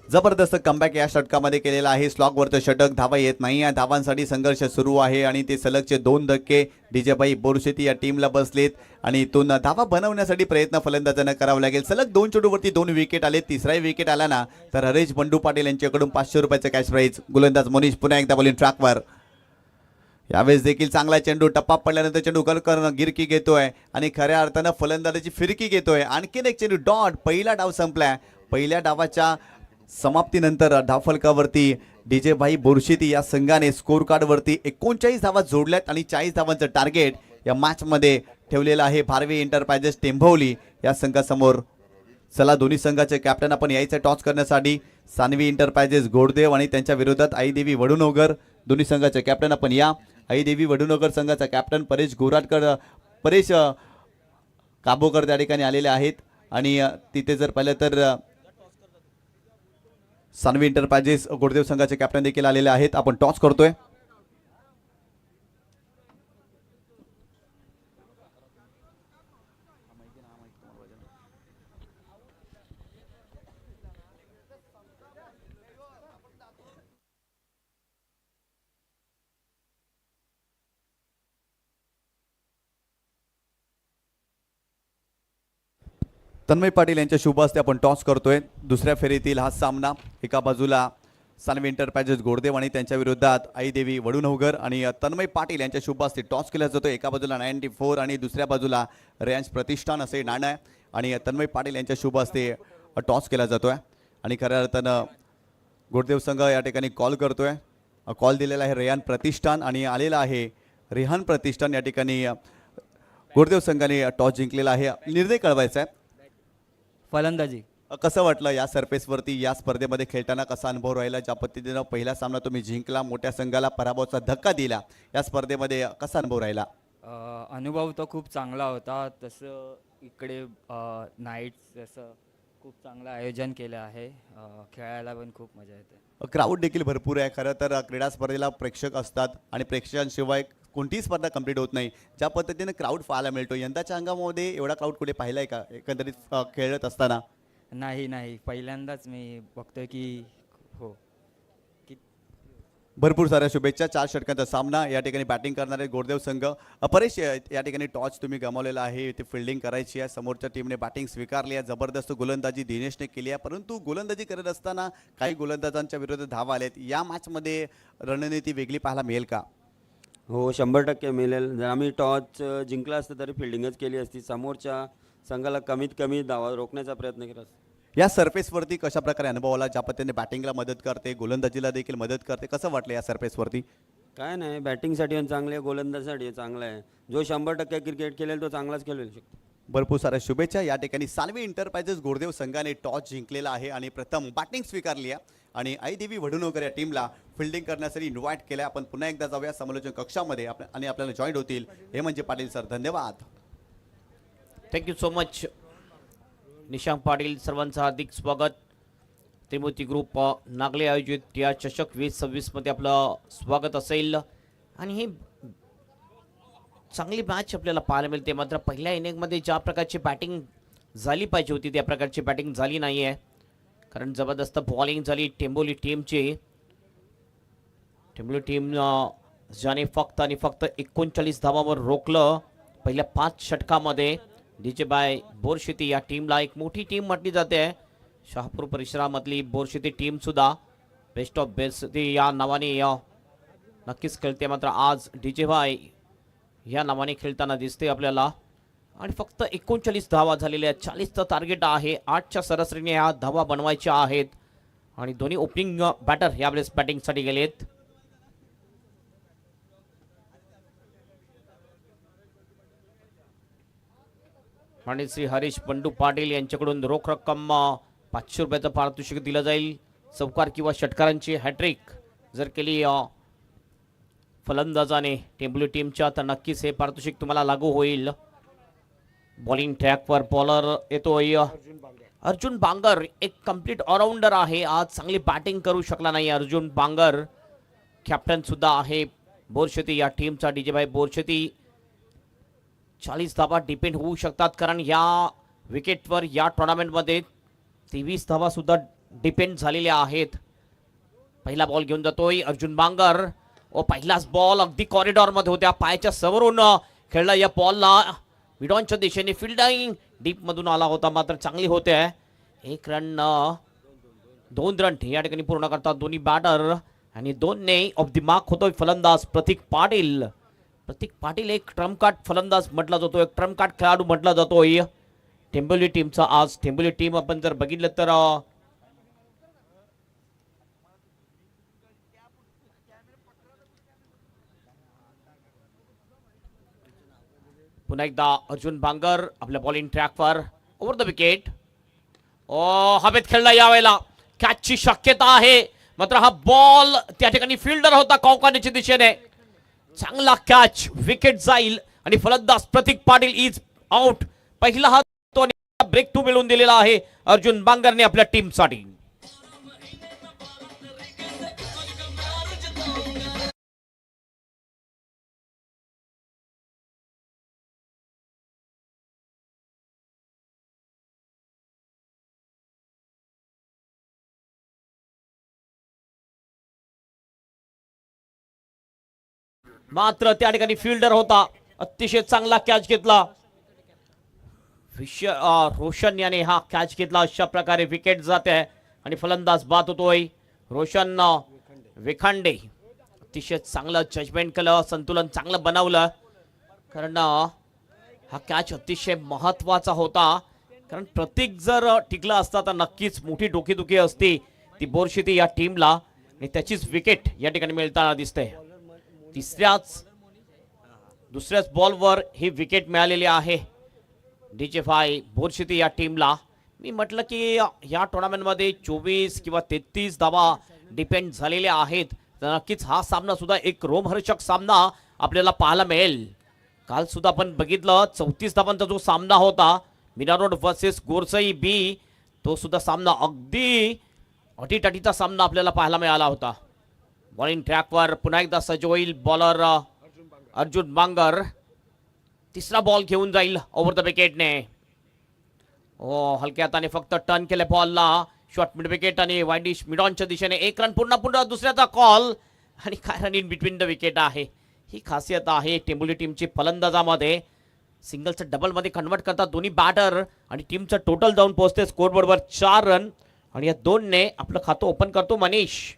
जबरदस्त कमबॅक या षटकामध्ये केलेला आहे. स्लॉगवरचं षटक, धावा येत नाही. या धावांसाठी संघर्ष सुरू आहे आणि ते सलगचे 2 धक्के DJ भाई बोरशेती या टीमला बसलेत आणि इथून धावा बनवण्यासाठी प्रयत्न फलंदाजांना करावा लागेल. सलग 2 चेंडूवरती 2 विकेट आले. तिसराही विकेट आला ना तर हरेश बंडू पाटील यांच्याकडून 500 रुपयाचं कॅश प्राईज. गोलंदाज मोनिश पुन्हा एकदा बॉलिंग ट्रॅकवर. यावेळेस देखील चांगला चेंडू, टप्पा पडल्यानंतर चेंडू करणं गिरकी घेतोय आणि खऱ्या अर्थानं फलंदाजाची फिरकी घेतोय. आणखीन एक चेंडू डॉट. पहिला डाव संपलाय. पहिल्या डावाच्या समाप्तीनंतर धावफलकावरती DJ भाई बोरशेती या संघाने स्कोर कार्डवरती 39 धावा जोडल्यात आणि 40 धावांचं टार्गेट या मॅचमध्ये ठेवलेलं आहे. भारवी एंटरप्राइजेस टेंभोली या संघासमोर. चला, दोन्ही संघाचे कॅप्टन आपण यायचं टॉस करण्यासाठी. सानवी एंटरप्राइजेस गोडदेव आणि त्यांच्या विरोधात आईदेवी वडुनगर. दोन्ही संघाचे कॅप्टन आपण या. आईदेवी वडुनगर संघाचा कॅप्टन परेश परेश काबोकर त्या ठिकाणी आलेले आहेत आणि तिथे जर पाहिलं तर सानवी एंटरप्राइजेस गोडदेव संघाचे कॅप्टन देखील आलेले आहेत. आपण टॉस करतोय. तन्मय पाटील यांच्या शुभ हस्ते आपण टॉस करतोय. दुसऱ्या फेरीतील हा सामना, एका बाजूला सानवी एंटरप्राइजेस गोडदेव आणि त्यांच्या विरोधात आईदेवी वडुनगर आणि तन्मय पाटील यांच्या शुभ हस्ते टॉस केला जातो. एका बाजूला 94 आणि दुसऱ्या बाजूला रेंज प्रतिष्ठान असे नाणं आहे आणि तन्मय पाटील यांच्या शुभ हस्ते टॉस केला जातोय आणि खऱ्या अर्थानं गोडदेव संघ या ठिकाणी कॉल करतोय. कॉल दिलेला आहे रेहान प्रतिष्ठान आणि आलेला आहे रेहान प्रतिष्ठान. या ठिकाणी गोडदेव संघाने टॉस जिंकलेला आहे. निर्णय कळवायचा आहे. फलंदाजी. कसं वाटलं या सरफेसवरती या स्पर्धेमध्ये खेळताना? कसा अनुभव राहिला? ज्या पद्धतीनं पहिला सामना तुम्ही जिंकला, मोठ्या संघाला पराभवाचा धक्का दिला, या स्पर्धेमध्ये कसा अनुभव राहिला? अनुभव तर खूप चांगला होता. तसं इकडे नाईट्स जसं खूप चांगलं आयोजन केलं आहे. खेळायला पण खूप मजा येते. क्राऊड देखील भरपूर आहे. खरं तर क्रीडा स्पर्धेला प्रेक्षक असतात आणि प्रेक्षकांशिवाय कोणतीही स्पर्धा कंप्लीट होत नाही. ज्या पद्धतीने क्राऊड पाहायला मिळतो, यंदाच्या अंगामध्ये एवढा क्राऊड कुठे पाहिलाय का एकंदरीत खेळत असताना? नाही, पहिल्यांदाच मी बघतोय की हो. भरपूर साऱ्या शुभेच्छा. 4 षटकांचा सामना. या ठिकाणी बॅटिंग करणारे गोडदेव संघ. परेश, या ठिकाणी टॉस तुम्ही गमावलेला आहे. ते फिल्डिंग करायची आहे. समोरच्या टीमने बॅटिंग स्वीकारली आहे. जबरदस्त गोलंदाजी दिनेशने केली आहे, परंतु गोलंदाजी करत असताना काही गोलंदाजांच्या विरोधात धावा आलेत. या मॅचमध्ये रणनीती वेगळी पाहायला मिळेल का? हो, 100% मिळेल. जर आम्ही टॉस जिंकला असतं तरी फिल्डिंगच केली असती. समोरच्या संघाला कमीत कमी धावा रोखण्याचा प्रयत्न केला असता. या सरफेसवरती कशा प्रकारे अनुभव आला? ज्या पद्धतीने बॅटिंगला मदत करते, गोलंदाजीला देखील मदत करते, कसं वाटलं या सरफेसवरती? काय नाही बॅटिंगसाठी पण चांगले आहे, गोलंदाजीसाठी चांगलं आहे. जो 100% क्रिकेट खेळेल तो चांगलाच खेळू शकतो. भरपूर साऱ्या शुभेच्छा. या ठिकाणी सानवी इंटरप्राइजेस गोरदेव संघाने टॉस जिंकलेला आहे आणि प्रथम बॅटिंग स्वीकारली आहे आणि आईदेवी वडुणोकर या टीमला फिल्डिंग करण्यासाठी इन्व्हाइट केलं. आपण पुन्हा एकदा जाऊया समालोचन कक्षामध्ये आणि आपल्याला जॉईन होतील हे म्हणजे पाटील सर. धन्यवाद. Thank you so much Nishank Patil. सर्वांचं हार्दिक स्वागत. त्रिमूर्ती ग्रुप नागले आयोजित या चषक 2026 मध्ये आपलं स्वागत असेल आणि हे चांगली मॅच आपल्याला पाहायला मिळते. मात्र पहिल्या इनिंगमध्ये ज्या प्रकारची बॅटिंग झाली पाहिजे होती त्या प्रकारची बॅटिंग झाली नाही आहे, कारण जबरदस्त बॉलिंग झाली टेंबोली टीमची. टेंबोली टीम ज्याने फक्त आणि फक्त 39 धावांवर रोखलं पहिल्या 5 षटकामध्ये. डीजे बाय बोरशेती या टीमला एक मोठी टीम म्हटली जाते. शहापूर परिसरामधली बोरशेती टीम सुद्धा बेस्ट ऑफ बेस्ट या नावाने नक्कीच खेळते. मात्र आज डीजे बाय या नावाने खेळताना दिसते आपल्याला आणि फक्त 39 धावा झालेल्या आहेत. 40चं टार्गेट आहे. 8च्या सरासरीने ह्या धावा बनवायच्या आहेत आणि दोन्ही ओपनिंग बॅटर यावेळेस बॅटिंगसाठी गेलेत. आणि श्री हरीश बंडू पाटील यांच्याकडून रोख रक्कम 500 रुपयाचं पारितोषिक दिलं जाईल. चौकार किंवा षटकारांची हॅट्रिक जर केली फलंदाजाने टेंबुली टीमच्या तर नक्कीच हे पारितोषिक तुम्हाला लागू होईल. बॉलिंग ट्रॅकवर बॉलर येतोय अर्जुन बांगर. एक कंप्लीट ऑलराऊंडर आहे. आज चांगली बॅटिंग करू शकला नाही अर्जुन बांगर. कॅप्टन सुद्धा आहे बोरशेती या टीमचा डीजे भाई बोरशेती. 40 धावा डिपेंड होऊ शकतात, कारण या विकेटवर या टुर्नामेंटमध्ये 23 धावा सुद्धा डिपेंड झालेल्या आहेत. पहिला बॉल घेऊन जातोय अर्जुन बांगर. पहिलाच बॉल अगदी कॉरिडॉरमध्ये होत्या, पायाच्या समोरून खेळला या बॉलला. मिडॉनच्या दिशेने फिल्डिंग डीप मधून आला होता, मात्र चांगली होते. 1 रन 2 रन या ठिकाणी पूर्ण करतात दोन्ही बॅटर आणि 2ने ऑफ द मार्क होतोय फलंदाज प्रतीक पाटील. प्रतीक पाटील एक ट्रम्प कार्ड फलंदाज म्हटला जातो, एक ट्रम्प कार्ड खेळाडू म्हटला जातोय टेंबोली टीमचा. आज टेंबोली टीम आपण जर बघितलं तर पुन्हा एकदा अर्जुन बांगर आपल्या बॉलिंग ट्रॅकवर ओव्हर द विकेट. हवेत खेळला यावेळेला. कॅचची शक्यता आहे, मात्र हा बॉल त्या ठिकाणी फिल्डर होता कौकानीच्या दिशेने. चांगला कॅच, विकेट जाईल आणि फलंदाज प्रतीक पाटील इज आउट. पहिला हा तो ब्रेक टू मिळवून दिलेला आहे अर्जुन बांगरने आपल्या टीमसाठी. मात्र त्या ठिकाणी फिल्डर होता, अतिशय चांगला कॅच घेतला. रोशन याने हा कॅच घेतला. अशा प्रकारे विकेट जाते आणि फलंदाज बाद होतोय रोशन विखांडे. अतिशय चांगलं जजमेंट केलं, संतुलन चांगलं बनवलं, कारण हा कॅच अतिशय महत्वाचा होता. कारण प्रतीक जर टिकला असता तर नक्कीच मोठी डोकेदुखी असती ती बोरशेती या टीमला आणि त्याचीच विकेट या ठिकाणी मिळताना दिसते. दुसऱ्याच बॉलवर ही विकेट मिळालेली आहे डीजे भाई बोरशेती या टीमला. मी म्हटलं की या टुर्नामेंटमध्ये 24 किंवा 33 धावा डिपेंड झालेल्या आहेत, तर नक्कीच हा सामना सुद्धा एक रोमहर्षक सामना आपल्याला पाहायला मिळेल. काल सुद्धा आपण बघितलं 34 धावांचा जो सामना होता मिनारोड वर्सेस गोरसई बी, तो सुद्धा सामना अगदी अटीतटीचा सामना आपल्याला पाहायला मिळाला होता. बॉलिंग ट्रॅकवर पुन्हा एकदा सज्ज होईल बॉलर अर्जुन बांगर. तिसरा बॉल घेऊन जाईल ओव्हर द विकेटने. हलक्या हाताने फक्त टर्न केले बॉलला. शॉर्ट मिड विकेट आणि वाइडिश मिडॉनच्या दिशेने 1 रन पुन्हा दुसऱ्याचा कॉल आणि काय run in between the wicket आहे. ही खासियत आहे टेंबुली टीमची फलंदाजामध्ये. सिंगलचं डबलमध्ये कन्वर्ट करतात दोन्ही बॅटर आणि टीमचं टोटल जाऊन पोहोचते स्कोरबोर्डवर 4 रन आणि या 2ने आपलं खातं ओपन करतो मनीष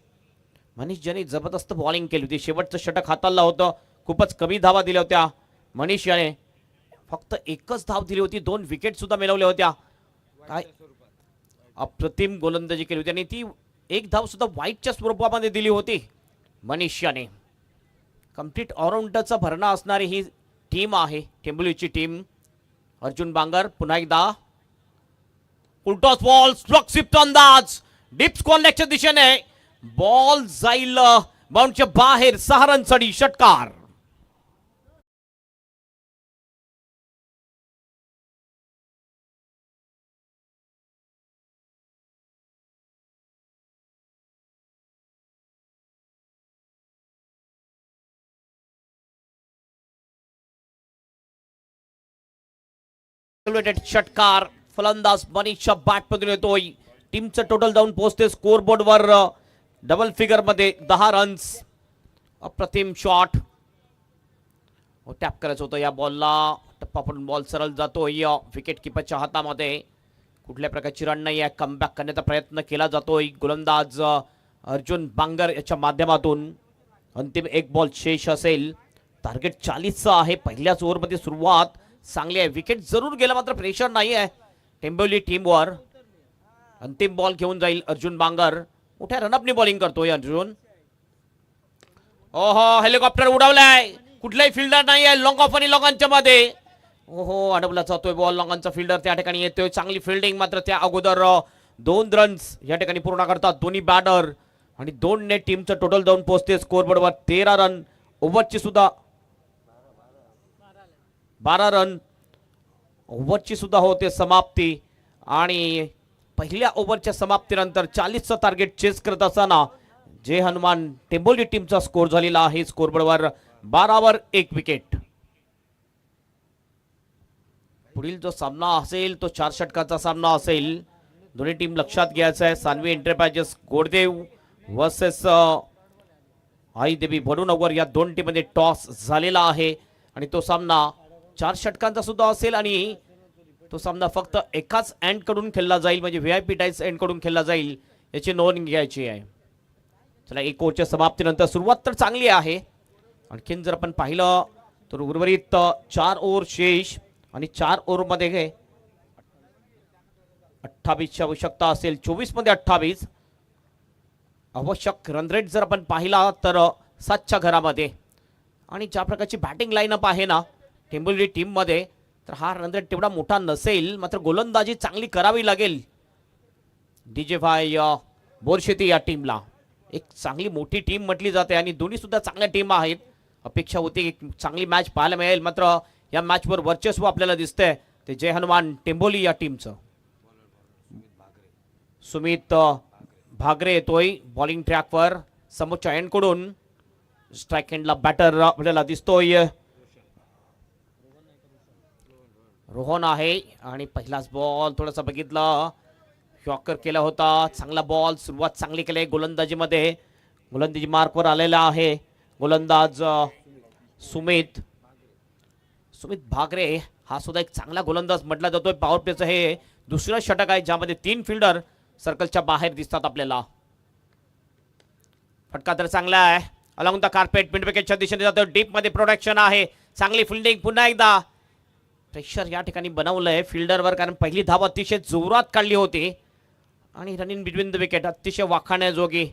ज्याने जबरदस्त बॉलिंग केली होती. शेवटचं षटक हाताळलं होतं, खूपच कमी धावा दिल्या होत्या. मनीष याने फक्त 1च धाव दिली होती, 2 विकेट सुद्धा मिळवल्या होत्या. काय अप्रतिम गोलंदाजी केली होती आणि ती 1 धाव सुद्धा वाईटच्या स्वरूपामध्ये दिली होती मनीष याने. कम्प्लीट ऑलराऊंडरचा भरणा असणारी ही टीम आहे टेंबुलीची टीम. अर्जुन बांगर पुन्हा एकदा उलटॉस बॉल स्ट्रॉक अंदाज डीप स्क्वेअरच्या दिशेने बॉल जाईल बाउंडच्या बाहेर. 6 रनसाठी षटकार. षटकार फलंदाज मनीषच्या बॅट मधून येतोय. टीमचं टोटल जाऊन पोहोचते स्कोर बोर्ड वर डबल फिगर मध्ये 10 रन्स. अप्रतिम शॉट. टॅप करायचं होतं या बॉलला. टप्पा पडून बॉल सरळ जातोय विकेट किपरच्या हातामध्ये. कुठल्या प्रकारची रन नाही आहे. कमबॅक करण्याचा प्रयत्न केला जातोय गोलंदाज अर्जुन बांगर याच्या माध्यमातून. अंतिम एक बॉल शेष असेल. टार्गेट 40चं आहे. पहिल्याच ओव्हरमध्ये सुरुवात चांगली आहे. विकेट जरूर गेला मात्र प्रेशर नाही आहे टेंबोली टीमवर. अंतिम बॉल घेऊन जाईल अर्जुन बांगर. मोठ्या रनअपनी बॉलिंग करतोय अर्जुन. ओहो हेलिकॉप्टर उडवलाय. कुठलाही फिल्डर नाही आहे लॉंग ऑफ आणि लॉंगांच्या मध्ये. ओहो अडवला जातोय बॉल. लॉंगांचा फिल्डर त्या ठिकाणी येतोय. चांगली फिल्डिंग मात्र त्या अगोदर 2 रन्स या ठिकाणी पूर्ण करतात दोन्ही बॅटर आणि 2 ने टीमचं टोटल जाऊन पोहोचते स्कोरबोर्डवर 13 रन. ओव्हरची सुद्धा 12 रन. ओव्हरची सुद्धा होते समाप्ती आणि पहिल्या ओव्हरच्या समाप्तीनंतर 40चं टार्गेट चेस करत असताना जे हनुमान टेंबोली टीमचा स्कोर झालेला आहे स्कोरबोर्डवर 12 1 विकेट. पुढील जो सामना असेल तो 4 षटकाचा सामना असेल. दोन्ही टीम लक्षात घ्यायचं आहे. Saanvi enterprises Goddev versus I देवी भडूनगर या 2 टीममध्ये टॉस झालेला आहे आणि तो सामना 4 षटकांचा सुद्धा असेल आणि तो सामना फक्त एकाच एंड कडून खेळला जाईल म्हणजे VIP टाईस एंड कडून खेळला जाईल याची नोंद घ्यायची आहे. चला एक ओव्हरच्या समाप्तीनंतर सुरुवात तर चांगली आहे. आणखीन जर आपण पाहिलं तर उर्वरित 4 ओव्हर शेष आणि 4 ओव्हरमध्ये 28ची आवश्यकता असेल. 24 मध्ये 28 आवश्यक रन रेट जर आपण पाहिला तर 7च्या घरामध्ये आणि ज्या प्रकारची बॅटिंग लाईनअप आहे ना टेंबोली टीम मध्ये तर हा रन रेट तेवढा मोठा नसेल. मात्र गोलंदाजी चांगली करावी लागेल DJ भाई बोरशेती या टीमला. एक चांगली मोठी टीम म्हटली जाते आणि दोन्ही सुद्धा चांगल्या टीम आहेत. अपेक्षा होती एक चांगली मॅच पाहायला मिळेल मात्र या मॅचवर वर्चस्व आपल्याला दिसतंय ते जय हनुमान टेंबोली या टीमचं. सुमित भागरे येतोय बॉलिंग ट्रॅकवर समोरच्या एंडकडून. स्ट्राईक एंडला बॅटर आपल्याला दिसतोय रोहन आहे आणि पहिलाच बॉल थोडासा बघितलं शॉकर केला होता. चांगला बॉल. सुरुवात चांगली केली गोलंदाजीमध्ये. गोलंदाजी मार्कवर आलेला आहे गोलंदाज सुमित भागरे. हा सुद्धा एक चांगला गोलंदाज म्हटला जातोय. पॉवर प्लेचं हे दुसरं षटक आहे ज्यामध्ये 3 फिल्डर सर्कलच्या बाहेर दिसतात आपल्याला. फटका तर चांगला आहे. अलॉंग द कार्पेट मिड विकेटच्या दिशेने जातो. डीप मध्ये प्रोटेक्शन आहे. चांगली फिल्डिंग. पुन्हा एकदा प्रेशर या ठिकाणी बनवलंय फिल्डरवर कारण पहिली धाव अतिशय जोरात काढली होती आणि रनिंग बिटवीन द विकेट अतिशय वाखाण्याजोगी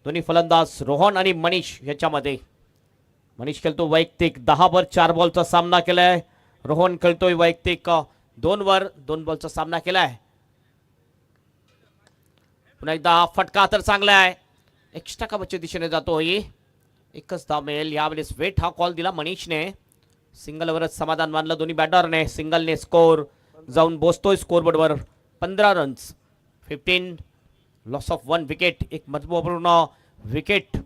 दोन्ही फलंदाज रोहन आणि मनीष याच्यामध्ये. मनीष खेळतो वैयक्तिक 10 वर 4 बॉलचा सामना केलाय. रोहन खेळतोय वैयक्तिक 2 वर 2 बॉलचा सामना केलाय. पुन्हा एकदा फटका तर चांगला आहे. एक्स्ट्रा कव्हरच्या दिशेने जातोय. एकच धाव मिळेल. यावेळेस वेट हा कॉल दिला मनीषने. सिंगलवरच समाधान मानलं दोन्ही बॅटरने. सिंगलने स्कोर जाऊन बसतोय स्कोरबोर्डवर 15 रन्स. 15 loss of 1 wicket. एक महत्वपूर्ण विकेट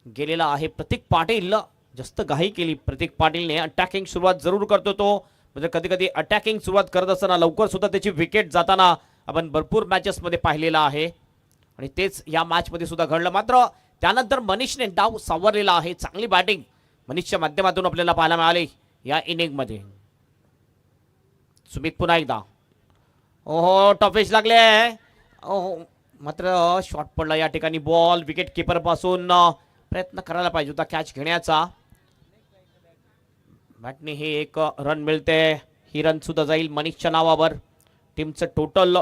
गेलेला आहे. प्रतीक पाटील जास्त घाई केली प्रतीक पाटीलने. अटॅकिंग सुरुवात जरूर करतो तो म्हणजे कधी कधी अटॅकिंग सुरुवात करत असताना लवकर सुद्धा त्याची विकेट जाताना आपण भरपूर मॅचेसमध्ये पाहिलेला आहे आणि तेच या मॅचमध्ये सुद्धा घडलं. मात्र त्यानंतर मनीषने डाव सावरलेला आहे. चांगली बॅटिंग मनीषच्या माध्यमातून आपल्याला पाहायला मिळाले या इनिंगमध्ये. सुमित पुन्हा एकदा. ओहो टॉपेज लागले. ओहो मात्र शॉट पडला या ठिकाणी. बॉल विकेट किपर पासून प्रयत्न करायला पाहिजे होता कॅच घेण्याचा. बॅटने हे एक रन मिळते. ही रन सुद्धा जाईल मनीषच्या नावावर. टीमचं टोटल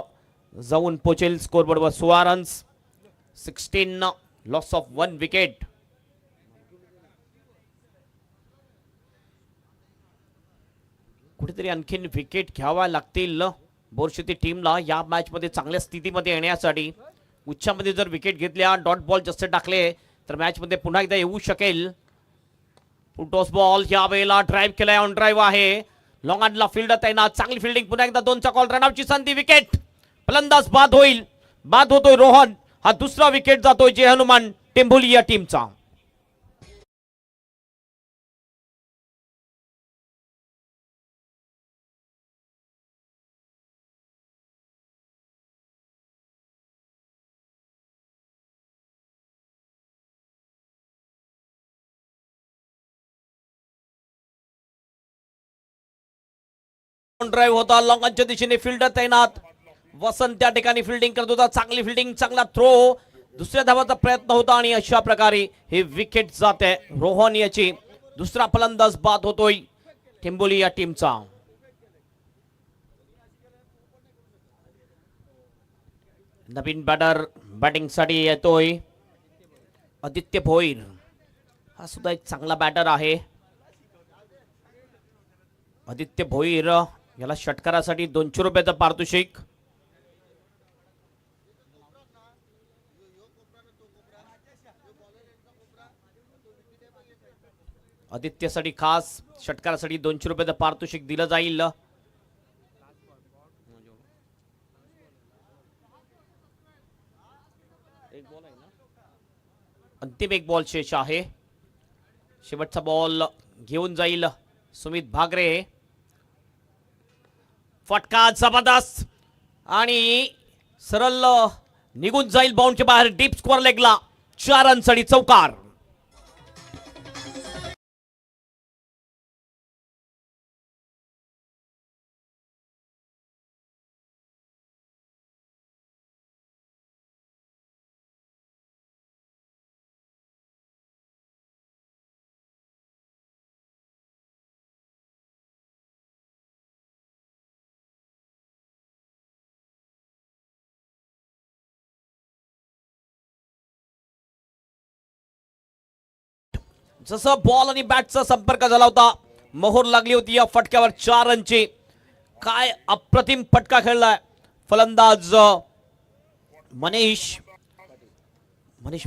जाऊन पोचेल स्कोरबोर्डवर 16 रन्स. 16 loss of 1 wicket. कुठेतरी आणखीन विकेट घ्याव्या लागतील बोरशेती टीमला या मॅच मध्ये चांगल्या स्थितीमध्ये येण्यासाठी. उच्चामध्ये जर विकेट घेतल्या, डॉट बॉल जास्त टाकले तर मॅच मध्ये पुन्हा एकदा येऊ शकेल. टॉस बॉल या वेळेला ड्राईव्ह केलाय, ऑन ड्राईव्ह आहे. लॉंग ऑनला फील्ड तैनात, चांगली फिल्डिंग, पुन्हा एकदा 2चा कॉल, रनआउटची संधी, विकेट. फलंदाज बाद होईल, बाद होतोय रोहन. हा दुसरा विकेट जातोय जय हनुमान टेंभोली या टीमचा. ड्राईव्ह होता, लॉंगच्या दिशेने फिल्डर तैनात. वसंत त्या ठिकाणी फिल्डिंग करत होता, चांगली फिल्डिंग, चांगला थ्रो, दुसऱ्या धावाचा प्रयत्न होता आणि अशा प्रकारे हे विकेट जाते रोहन याची. दुसरा फलंदाज बाद होतोय टेंभोली या टीमचा. नवीन बॅटर बॅटिंग साठी येतोय आदित्य भोईर. हा सुद्धा एक चांगला बॅटर आहे. आदित्य भोईर याला षटकारासाठी 200 रुपयाचं पारितोषिक. आदित्यसाठी खास षटकारासाठी 200 रुपयाचं पारितोषिक दिलं जाईल. अंतिम एक बॉल शेष आहे. शेवटचा बॉल घेऊन जाईल सुमित भागरे. फटका जबरदस्त आणि सरळ निघून जाईल बाउंडच्या बाहेर, डीप स्कोअर लेगला. 4 रनसाठी चौकार. जसं बॉल आणि बॅटचा संपर्क झाला होता, मोहर लागली होती या फटक्यावर 4 रनची. काय अप्रतिम फटका खेळलाय फलंदाज मनीष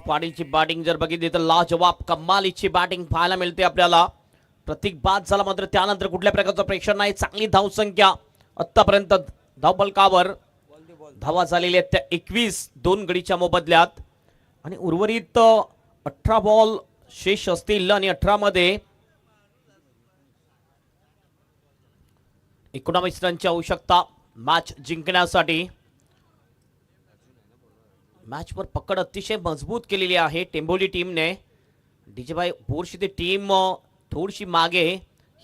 पाटीलची बॅटिंग जर बघितली तर लाजवाब कमालीची बॅटिंग पाहायला मिळते आपल्याला. प्रतीक बाद झाला मात्र त्यानंतर कुठल्या प्रकारचं प्रेक्षण नाही. चांगली धावसंख्या आतापर्यंत धावफलकावर. धावा झालेल्या त्या 21 2 गडीच्या मोबदल्यात आणि उर्वरित 18 बॉल शेष असतील आणि 18 मध्ये 19 रनची आवश्यकता मॅच जिंकण्यासाठी. मॅचवर पकड अतिशय मजबूत केलेली आहे टेंभोली टीमने. डीजेबाई बोरशेती टीम थोडीशी मागे.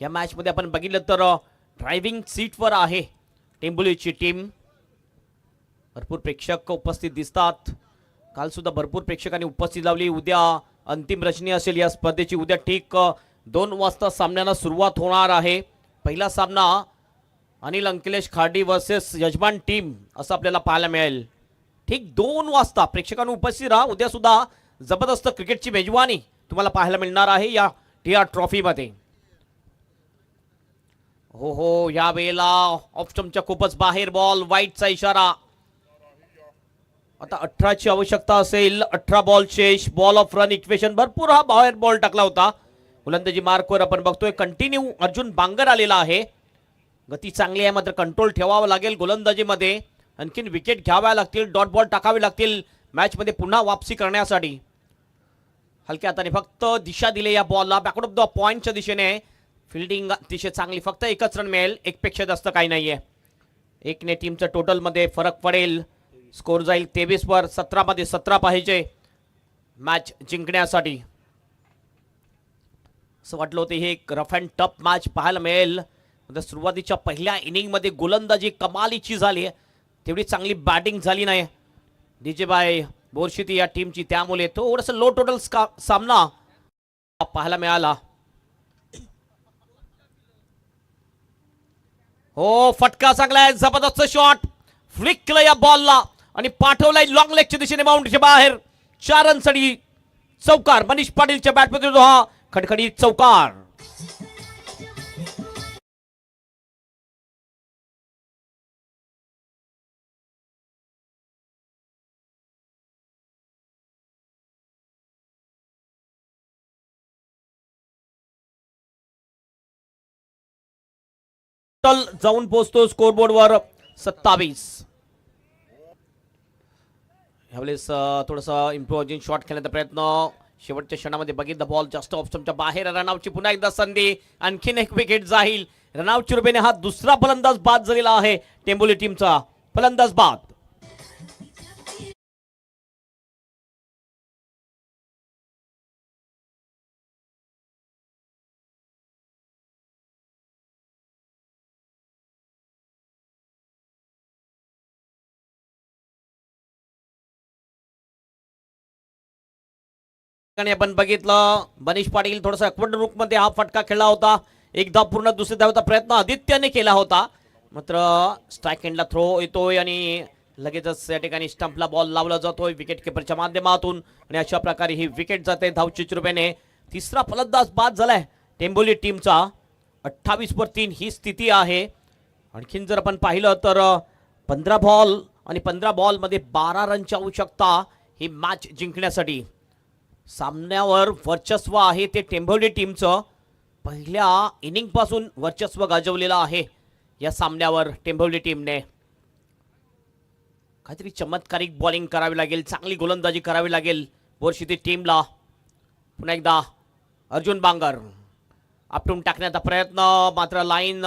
या मॅच मध्ये आपण बघितलं तर ड्रायव्हिंग सीटवर आहे टेंभोलीची टीम. भरपूर प्रेक्षक उपस्थित दिसतात. काल सुद्धा भरपूर प्रेक्षकांनी उपस्थित लावली. उद्या अंतिम रचनी असेल या स्पर्धेची. उद्या ठीक 2 वाजता सामन्याला सुरुवात होणार आहे. पहिला सामना अनिल अंकलेश खार्डी वर्सेस यजमान टीम असं आपल्याला पाहायला मिळेल. ठीक 2 वाजता प्रेक्षकांनी उपस्थित राहा. उद्या सुद्धा जबरदस्त क्रिकेटची मेजवानी तुम्हाला पाहायला मिळणार आहे या TR ट्रॉफी मध्ये. हो या वेळेला ऑफ स्टंपच्या खूपच बाहेर बॉल, वाईटचा इशारा. आता 18 ची आवश्यकता असेल. 18 बॉल शेष. बॉल ऑफ रन इक्वेशन, भरपूर हा बाहेर बॉल टाकला होता. गोलंदाजी मार्कवर आपण बघतोय कंटिन्यू अर्जुन बांगर आलेला आहे. गती चांगली आहे मात्र कंट्रोल ठेवावा लागेल गोलंदाजीमध्ये. आणखीन विकेट घ्याव्या लागतील, डॉट बॉल टाकावे लागतील मॅच मध्ये पुन्हा वापसी करण्यासाठी. हलक्या हाताने फक्त दिशा दिली या बॉलला, बॅकवर्ड ऑफ द पॉइंटच्या दिशेने. फिल्डिंग अतिशय चांगली. फक्त 1च रन मिळेल, 1 पेक्षा जास्त काही नाहीये. 1 ने टीमच्या टोटल मध्ये फरक पडेल. स्कोर जाईल 23 वर. 17 मध्ये 17 पाहिजे मॅच जिंकण्यासाठी. असं वाटलं होतं हे एक रफ अँड टफ मॅच पाहायला मिळेल. सुरुवातीच्या पहिल्या इनिंग मध्ये गोलंदाजी कमालीची झाली, तेवढी चांगली बॅटिंग झाली नाही डीजेबाई बोरशेती या टीमची. त्यामुळे थोडंसं लो टोटल सामना पाहायला मिळाला. हो फटका चांगला आहे, जबरदस्त शॉट. फ्लिक केलं या बॉलला आणि पाठवलाय लॉंग लेगच्या दिशेने बाउंड्रीच्या बाहेर. 4 रनसाठी चौकार. मनीष पाटीलच्या बॅटमध्ये हा खडखडीत चौकार. टोटल जाऊन पोहोचतो स्कोरबोर्डवर 27. यावेळेस थोडंसं इम्प्रोव्हिंग शॉट खेळण्याचा प्रयत्न, शेवटच्या क्षणामध्ये बघितलं बॉल जास्त ऑप्शनच्या बाहेर, रनआउटची पुन्हा एकदा संधी, आणखीन एक विकेट जाईल. रनआउटच्या रूपाने हा दुसरा फलंदाज बाद झालेला आहे टेंबोली टीमचा. फलंदाज बाद. आणि आपण बघितलं मनीष पाटील थोडासा अक्वर्ड रूप मध्ये हा फटका खेळला होता. एकदा पूर्ण दुसऱ्या धावेचा प्रयत्न आदित्यने केला होता, मात्र स्ट्राईक एंडला थ्रो येतोय आणि लगेचच या ठिकाणी स्टंपला बॉल लावला जातोय विकेट किपरच्या माध्यमातून आणि अशा प्रकारे ही विकेट जाते धावचीच्या रूपाने. तिसरा फलंदाज बाद झालाय टेंबोली टीमचा. 28-3 ही स्थिती आहे. आणखीन जर आपण पाहिलं तर 15 बॉल आणि 15 बॉलमध्ये 12 रनची आवश्यकता ही मॅच जिंकण्यासाठी. सामन्यावर वर्चस्व आहे ते टेंबोली टीमचं. पहिल्या इनिंग पासून वर्चस्व गाजवलेलं आहे या सामन्यावर टेंबोली टीमने. काहीतरी चमत्कारिक बॉलिंग करावी लागेल, चांगली गोलंदाजी करावी लागेल बोरशिती टीमला. पुन्हा एकदा अर्जुन बांगर आपटून टाकण्याचा प्रयत्न, मात्र लाईन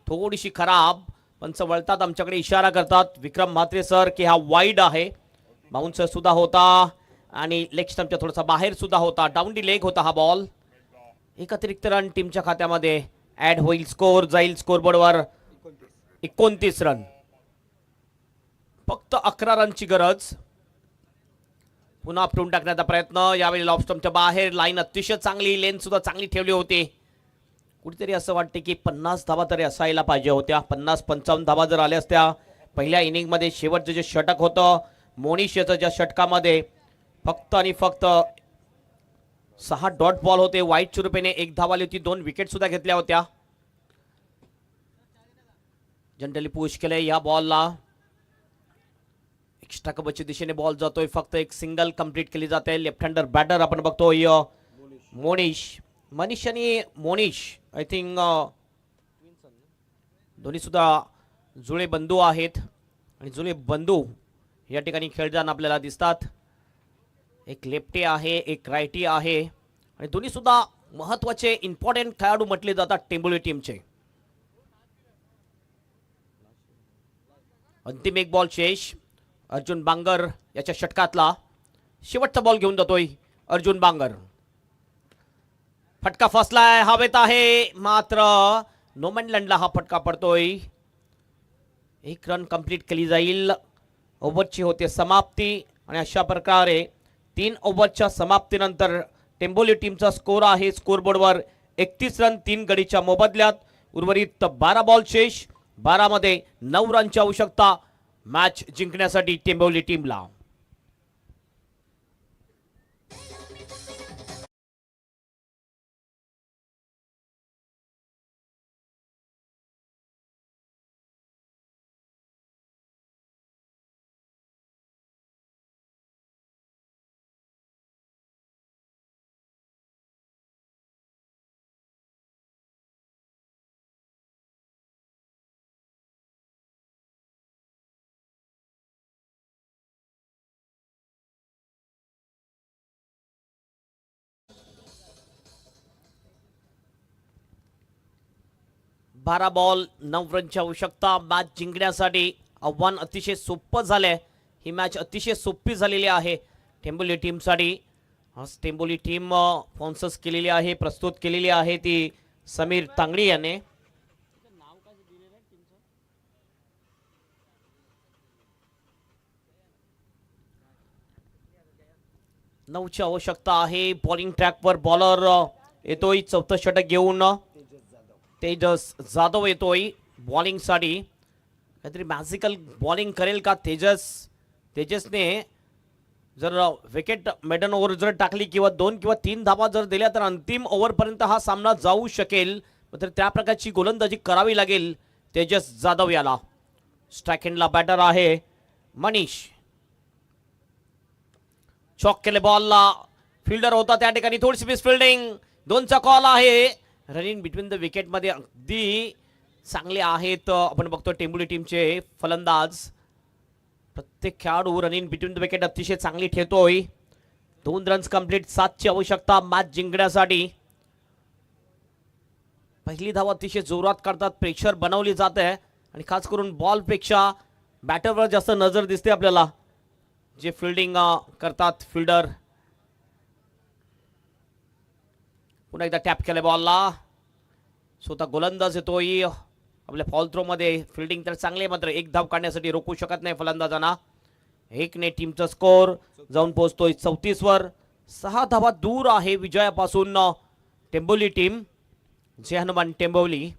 थोडीशी खराब. पंच वळतात, आमच्याकडे इशारा करतात विक्रम म्हात्रे सर की हा वाईड आहे. बाउन्सर सुद्धा होता आणि लेग स्टंपच्या थोडासा बाहेर सुद्धा होता. डाऊन दी लेग होता हा बॉल. एक अतिरिक्त रन टीमच्या खात्यामध्ये ऍड होईल. स्कोर जाईल स्कोरबोर्डवर 29 रन. फक्त 11 रनची गरज. पुन्हा आपटून टाकण्याचा प्रयत्न, यावेळी लॉब स्टंपच्या बाहेर. लाईन अतिशय चांगली, लेन सुद्धा चांगली ठेवली होती. कुठेतरी असं वाटते की 50 धावा तरी असायला पाहिजे होत्या. 50-55 धावा जर आल्या असत्या पहिल्या इनिंगमध्ये. शेवटचं जे षटक होतं मोनिश याचं, ज्या षटकामध्ये फक्त आणि फक्त 6 डॉट बॉल होते. वाईटच्या रूपाने 1 धाव आली होती. 2 विकेट सुद्धा घेतल्या होत्या. जनरली पुश केलंय या बॉलला. एक्स्ट्रा कव्हरच्या दिशेने बॉल जातोय. फक्त एक सिंगल कंप्लीट केली जाते. लेफ्ट हँडर बॅटर आपण बघतोय मनीष आणि मोनिश. आय थिंक दोन्ही सुद्धा जुळे बंधू आहेत आणि जुळे बंधू या ठिकाणी खेळताना आपल्याला दिसतात. एक लेफ्टी आहे, एक राईटी आहे आणि दोन्ही सुद्धा महत्वाचे इम्पॉर्टंट खेळाडू म्हटले जातात टेंबोली टीमचे. अंतिम एक बॉल शेष. अर्जुन बांगर याच्या षटकातला शेवटचा बॉल घेऊन जातोय अर्जुन बांगर. फटका फसलाय, हवेत आहे, मात्र नोमॅनलँडला हा फटका पडतोय. 1 रन कंप्लीट केली जाईल. ओव्हरची होते समाप्ती आणि अशा प्रकारे 3 ओव्हरच्या समाप्तीनंतर टेंबोली टीमचा स्कोर आहे स्कोरबोर्डवर 31 रन 3 गडीच्या मोबदल्यात. उर्वरित 12 बॉल शेष. 12 मध्ये 9 रनची आवश्यकता मॅच जिंकण्यासाठी टेंबोली टीमला. बारा बॉल 9 रनची आवश्यकता मॅच जिंकण्यासाठी. आव्हान अतिशय सोपं झालंय. ही मॅच अतिशय सोपी झालेली आहे टेंबोली टीमसाठी. आज टेंबोली टीम स्पॉन्सर्स केलेली आहे, प्रस्तुत केलेली आहे ती समीर तांगडी याने. नऊची आवश्यकता आहे. बॉलिंग ट्रॅकवर बॉलर येतोय चौथं षटक घेऊन. तेजस जाधव येतोय बॉलिंग साठी. काहीतरी मॅजिकल बॉलिंग करेल का तेजसने जर विकेट मेडन ओव्हर जर टाकली किंवा 2 किंवा 3 धावा जर दिल्या तर अंतिम ओव्हरपर्यंत हा सामना जाऊ शकेल. तर त्या प्रकारची गोलंदाजी करावी लागेल तेजस जाधव याला. स्ट्राईक एंडला बॅटर आहे मनीष. चॉक केले बॉलला. फिल्डर होता त्या ठिकाणी, थोडीशी मिस फिल्डिंग. 2चा कॉल आहे. रनिंग बिटवीन द विकेट मध्ये अगदी चांगले आहेत. आपण बघतो टेंबुली टीमचे फलंदाज. प्रत्येक खेळाडू run in between the wicket अतिशय चांगली ठेवतोय. 2 रन्स कंप्लीट, 7ची आवश्यकता मॅच जिंकण्यासाठी. पहिली धाव अतिशय जोरात काढतात, प्रेशर बनवली जाते आणि खास करून बॉलपेक्षा बॅटरवर जास्त नजर दिसते आपल्याला, जे फिल्डिंग करतात फिल्डर. पुन्हा एकदा टॅप केलं बॉलला. स्वतः गोलंदाज येतोय आपल्या फॉल थ्रो मध्ये. फिल्डिंग तर चांगली आहे, मात्र एक धाव काढण्यासाठी रोखू शकत नाही फलंदाजांना. 1 टीमचा स्कोर जाऊन पोहोचतोय 34 वर. 6 धावा दूर आहे विजयापासून टेंबोली टीम. जय हनुमान टेंबोली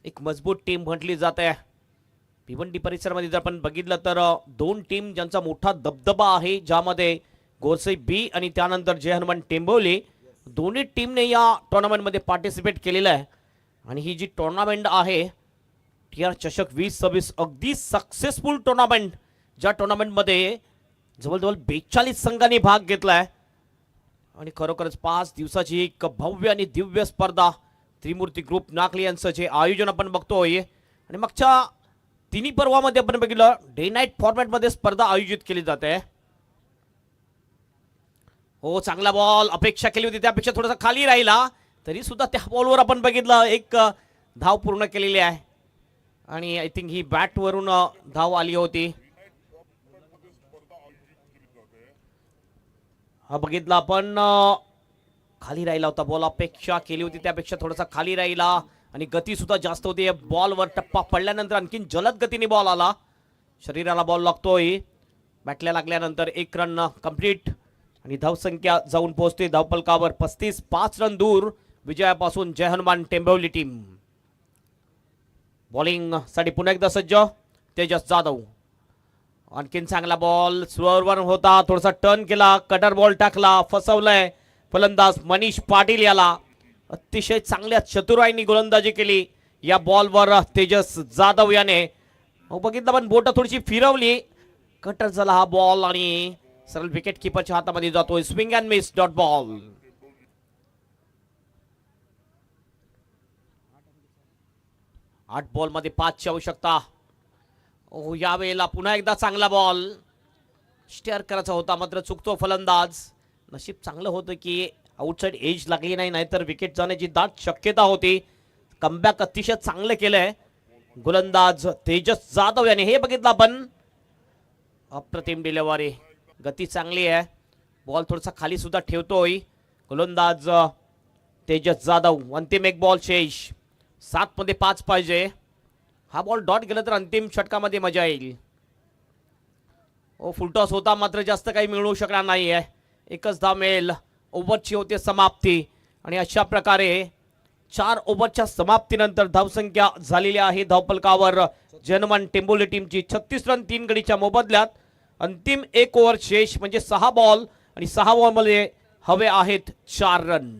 एक मजबूत टीम म्हटली जाते. भिवंडी परिसरामध्ये जर आपण बघितलं तर 2 टीम ज्यांचा मोठा दबदबा आहे, ज्यामध्ये गोरसई बी आणि त्यानंतर जय हनुमान टेंबोली. दोन्ही टीमने या टुर्नामेंटमध्ये पार्टिसिपेट केलेलं आहे. आणि ही जी टुर्नामेंट आहे TR चषक 2026 अगदी सक्सेसफुल टुर्नामेंट, ज्या टुर्नामेंटमध्ये जवळजवळ 42 संघांनी भाग घेतलाय. आणि खरोखरच 5 दिवसाची एक भव्य आणि दिव्य स्पर्धा त्रिमूर्ती ग्रुप नागली यांचं जे आयोजन आपण बघतोय. आणि मागच्या तिन्ही पर्वामध्ये आपण बघितलं डे नाईट फॉर्मॅटमध्ये स्पर्धा आयोजित केली जाते. हो, चांगला बॉल. अपेक्षा केली होती त्यापेक्षा थोडासा खाली राहिला, तरी सुद्धा त्या बॉलवर आपण बघितलं एक धाव पूर्ण केलेली आहे. आणि आय थिंक ही बॅटवरून धाव आली होती. हा बघितला आपण, खाली राहिला होता बॉल. अपेक्षा केली होती त्यापेक्षा थोडासा खाली राहिला आणि गती सुद्धा जास्त होती. बॉलवर टप्पा पडल्यानंतर आणखीन जलद गतीने बॉल आला. शरीराला बॉल लागतोय. बॅटला लागल्यानंतर 1 रन कंप्लीट आणि धावसंख्या जाऊन पोहोचते धावफलकावर 35. 5 रन दूर विजयापासून जय हनुमान टेंबोली टीम. बॉलिंग साठी पुन्हा एकदा सज्ज तेजस जाधव. आणखीन चांगला बॉल. स्लोअर होता, थोडासा टर्न केला, कटर बॉल टाकला, फसवलाय फलंदाज मनीष पाटील याला. अतिशय चांगल्या चतुराईने गोलंदाजी केली या बॉलवर तेजस जाधव याने. बघितलं पण बोट थोडीशी फिरवली, कटर झाला हा बॉल आणि सरळ विकेट किपरच्या हातामध्ये जातोय. Swing and miss dot ball. आठ बॉल मध्ये 5ची आवश्यकता. ओ, यावेळेला पुन्हा एकदा चांगला बॉल. स्टेअर करायचा होता मात्र चुकतो फलंदाज. नशीब चांगलं होतं की आउटसाइड एज लागली नाही, नाहीतर विकेट जाण्याची दाट शक्यता होती. कमबॅक अतिशय चांगलं केलंय गोलंदाज तेजस जाधव याने. हे बघितलं आपण, अप्रतिम डिलिव्हरी, गती चांगली आहे. बॉल थोडासा खाली सुद्धा ठेवतोय गोलंदाज तेजस जाधव. अंतिम एक बॉल शेष. 7 मध्ये 5 पाहिजे. हा बॉल डॉट गेला तर अंतिम षटकामध्ये मजा येईल. फुलटॉस होता मात्र जास्त काही मिळू शकणार नाहीये. 1च धाव मिळेल. ओव्हरची होते समाप्ती आणि अशा प्रकारे 4 ओव्हरच्या समाप्तीनंतर धावसंख्या झालेली आहे धावफलकावर जय हनुमान टेंबोली टीमची 36 रन 3 गडीच्या मोबदल्यात. अंतिम 1 ओव्हर शेष म्हणजे 6 बॉल आणि 6 बॉलमध्ये हवे आहेत 4 रन.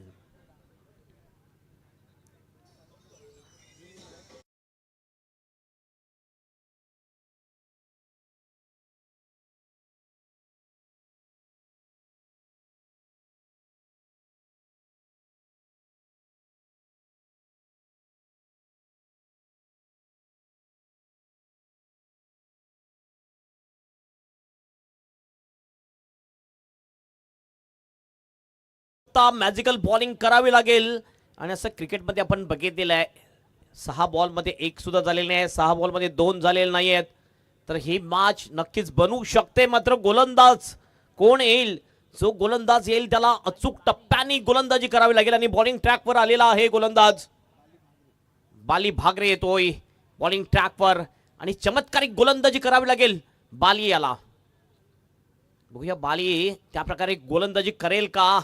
मॅजिकल बॉलिंग करावी लागेल आणि असं क्रिकेटमध्ये आपण बघितलेलं आहे. 6 बॉलमध्ये 1 सुद्धा झालेलं नाही, 6 बॉलमध्ये 2 झालेले नाही आहेत. तर ही मॅच नक्कीच बनवू शकते. मात्र गोलंदाज कोण येईल, जो गोलंदाज येईल त्याला अचूक टप्प्याने गोलंदाजी करावी लागेल. आणि बॉलिंग ट्रॅकवर आलेला आहे गोलंदाज बाली भागरे येतोय बॉलिंग ट्रॅकवर आणि चमत्कारिक गोलंदाजी करावी लागेल बाली याला. बघूया बाली त्या प्रकारे गोलंदाजी करेल का.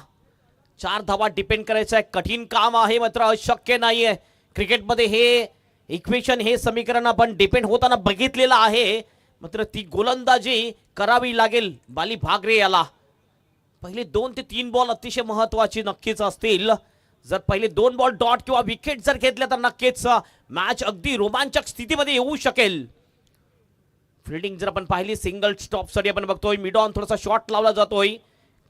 4 धावा डिपेंड करायचं आहे, कठीण काम आहे मात्र अशक्य नाहीये. क्रिकेटमध्ये हे इक्वेशन, हे समीकरण आपण डिपेंड होताना बघितलेलं आहे. मात्र ती गोलंदाजी करावी लागेल बाली भागरे याला. पहिले 2 ते 3 बॉल अतिशय महत्वाची नक्कीच असतील. जर पहिले 2 बॉल डॉट किंवा विकेट जर घेतले तर नक्कीच मॅच अगदी रोमांचक स्थितीमध्ये येऊ शकेल. फिल्डिंग जर आपण पाहिली सिंगल स्टॉप साठी आपण बघतोय मिड ऑन थोडासा शॉट लावला जातोय.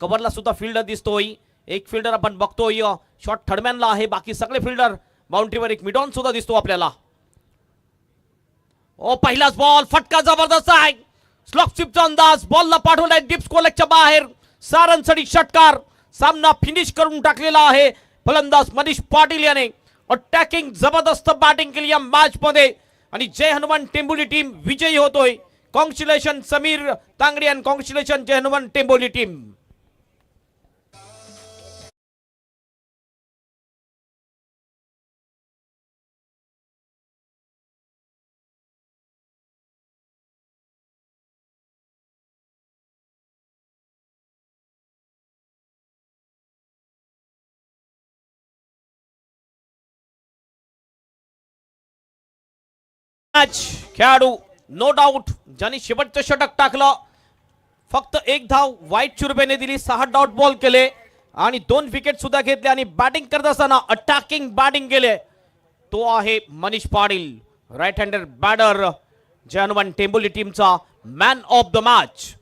कव्हरला सुद्धा फिल्डर दिसतोय. एक फिल्डर आपण बघतोय शॉट थर्डमॅनला आहे, बाकी सगळे फिल्डर बाउंड्रीवर एक मिडॉन सुद्धा दिसतो आपल्याला. ओ पहिलाच बॉल फटका जबरदस्त आहे. स्लॉप स्वीपचा अंदाज, बॉलला पाठवलाय डीप स्कोलेजच्या बाहेर. सारनसडी षटकार, सामना फिनिश करून टाकलेला आहे. फलंदाज मनीष पाटील याने अटॅकिंग जबरदस्त बॅटिंग केली या मॅच मध्ये आणि जय हनुमान टेंबोली टीम विजयी होतोय. Congratulation Sameer Tangdi and congratulation Jai Hanuman Temboli team. Match खेळाडू नो डाऊट ज्यांनी शेवटचं षटक टाकलं. फक्त एक धाव वाईट चुरबेने दिली, 6 डॉट बॉल केले आणि 2 विकेट सुद्धा घेतले आणि बॅटिंग करत असताना अटॅकिंग बॅटिंग केले. तो आहे Manish Patil, right hander batter, Jai Hanuman Temboli टीमचा मॅन ऑफ द मॅच.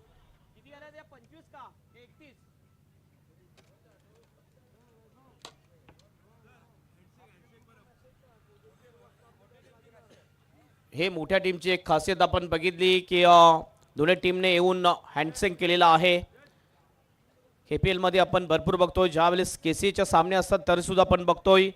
हे मोठ्या टीमची एक खासियत आपण बघितली की दोन्ही टीमने येऊन हँडशेक केलेला आहे. KPL मध्ये आपण भरपूर बघतोय, ज्यावेळेस KCAच्या सामने असतात तरी सुद्धा आपण बघतोय